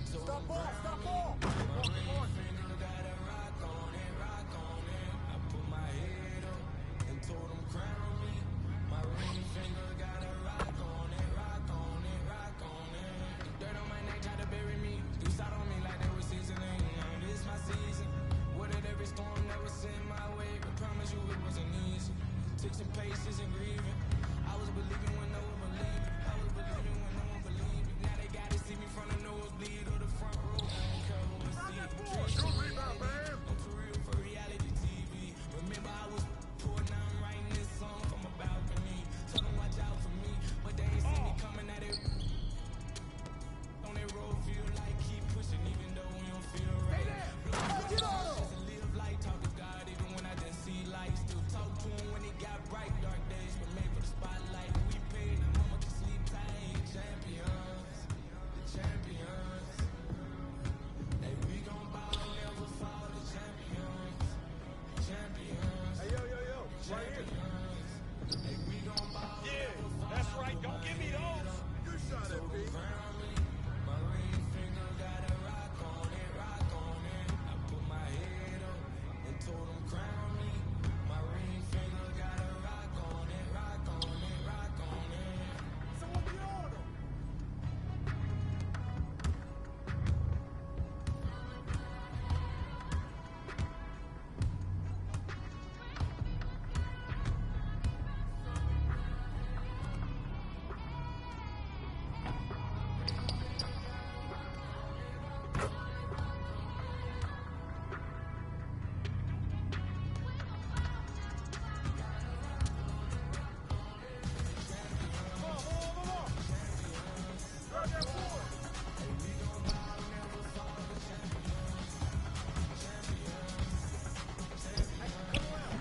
Stop ball, stop ball. My ring finger got a rock on it, rock on it. I put my head up and told them crown me. My ring finger got a rock on it, rock on it, rock on it. Dirt on my neck tried to bury me. You sat on me like they were seasoning. Now this my season. Weathered every storm that was sent my way. But promise you it wasn't easy. Took some patience and grieving. I was believing when no one believed. I was believing when no one believed. Now they gotta see me from the nosebleed or the front row. I don't care who I see. I'm too real for reality TV. Remember I was poor, now I'm writing this song from a balcony. Tell them watch out for me, but they ain't see me coming at it. On that road feel like keep pushing even though we don't feel right. Just live light, talk to God even when I didn't see light. Still talk to him when it got bright. Dark days were made for the spotlight. We paid, now mama can sleep tight. Champions, the champions. Hey, we gon' ball, never fall. The champions, the champions. Hey, yo, right here. Hey, we gon' ball, never fall. That's right, don't give me those. You shot it, B. My ring finger got a rock on it, rock on it. I put my head up and told them crown me. My ring finger got a rock on it, rock on it, rock on it. Someone be on them.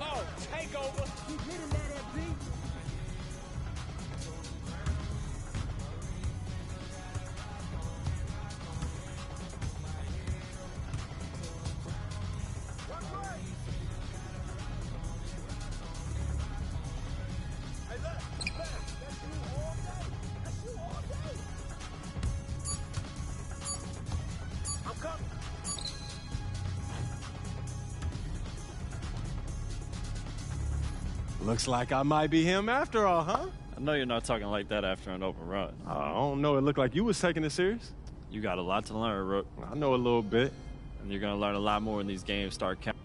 Oh, take over. Keep hitting that FB. Hey, look, that's you all day. That's you all day. I'm coming. Looks like I might be him after all, huh? I know you're not talking like that after an open run. I don't know. It looked like you was taking it serious. You got a lot to learn, Rook. I know a little bit. And you're going to learn a lot more when these games start counting.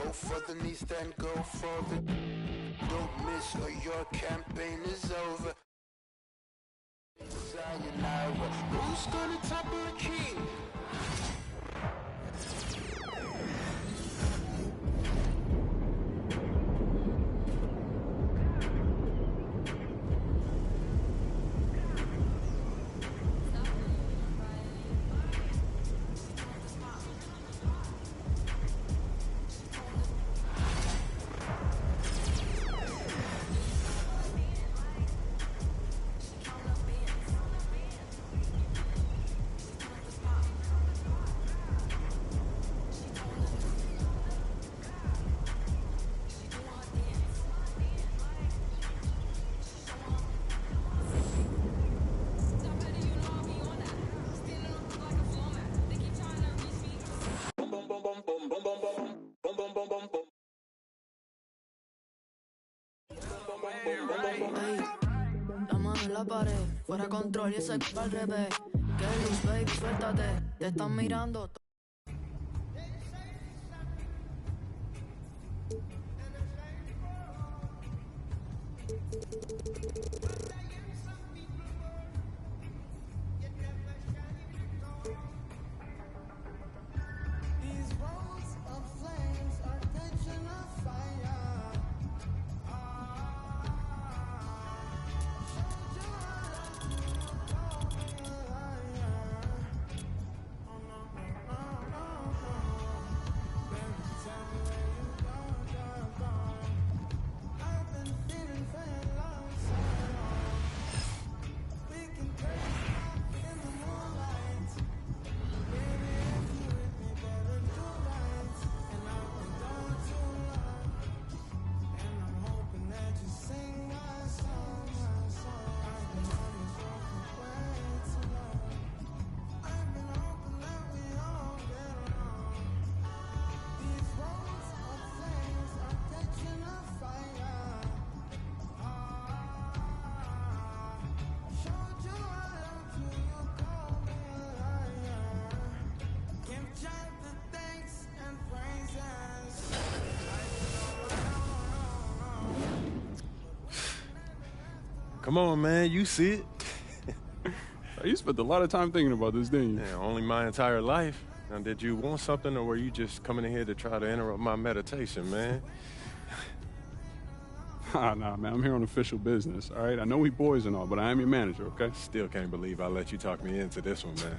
Go for the knees, then go for the... Don't miss or your campaign is over. Sayonara. Who's gonna topple a king? La mano en la pared, fuera control y ese c*** al revés. Que luz, baby, suéltate, te están mirando. These roads of flames are catching a fire. Come on, man. You see it. You spent a lot of time thinking about this, didn't you? Yeah, only my entire life. Now, did you want something, or were you just coming in here to try to interrupt my meditation, man? Nah, man. I'm here on official business, all right? I know we boys and all, but I am your manager, okay? Still can't believe I let you talk me into this one, man.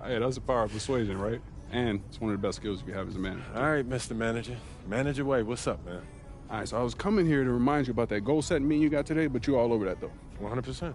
Hey, that's the power of persuasion, right? And it's one of the best skills you have as a manager. All right, Mr. Manager. Manager Way, what's up, man? All right, so I was coming here to remind you about that goal-setting meeting you got today, but you're all over that, though. 100%. All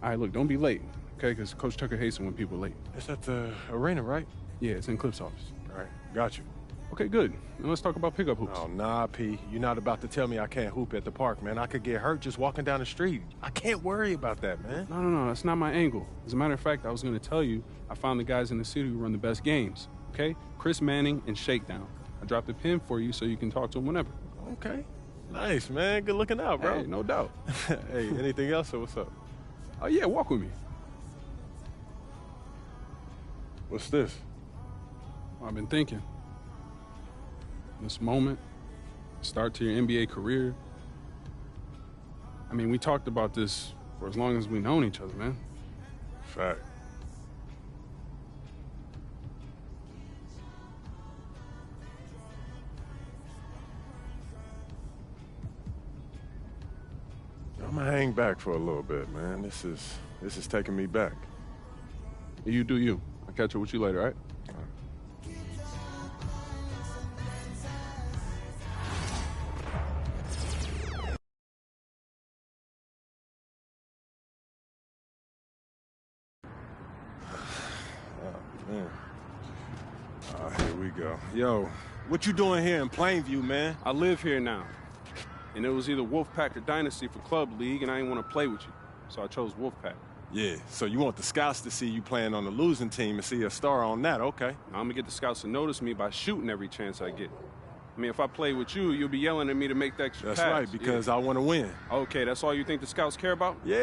right, look, don't be late, okay? Because Coach Tucker hates it when people are late. It's at the arena, right? Yeah, it's in Cliff's office. All right, got you. Okay, good. Now let's talk about pickup hoops. Oh, nah, P. You're not about to tell me I can't hoop at the park, man. I could get hurt just walking down the street. I can't worry about that, man. No, that's not my angle. As a matter of fact, I was going to tell you I found the guys in the city who run the best games, okay? Chris Manning and Shakedown. I dropped a pin for you so you can talk to them whenever. Okay. Nice, man. Good looking out, bro. Hey, no doubt. Hey, anything else or what's up? Oh, yeah, walk with me. What's this? I've been thinking. This moment, start to your NBA career. I mean, we talked about this for as long as we've known each other, man. Fact. I'm gonna hang back for a little bit, man. This is taking me back. You do you. I'll catch up with you later, all right? Oh, man. Here we go. Yo, what you doing here in Plainview, man? I live here now. And it was either Wolfpack or Dynasty for Club League, and I didn't want to play with you. So I chose Wolfpack. Yeah, so you want the scouts to see you playing on the losing team and see a star on that, okay. Now, I'm going to get the scouts to notice me by shooting every chance I get. I mean, if I play with you, you'll be yelling at me to make the extra pass. That's right, because I want to win. Okay, that's all you think the scouts care about? Yeah.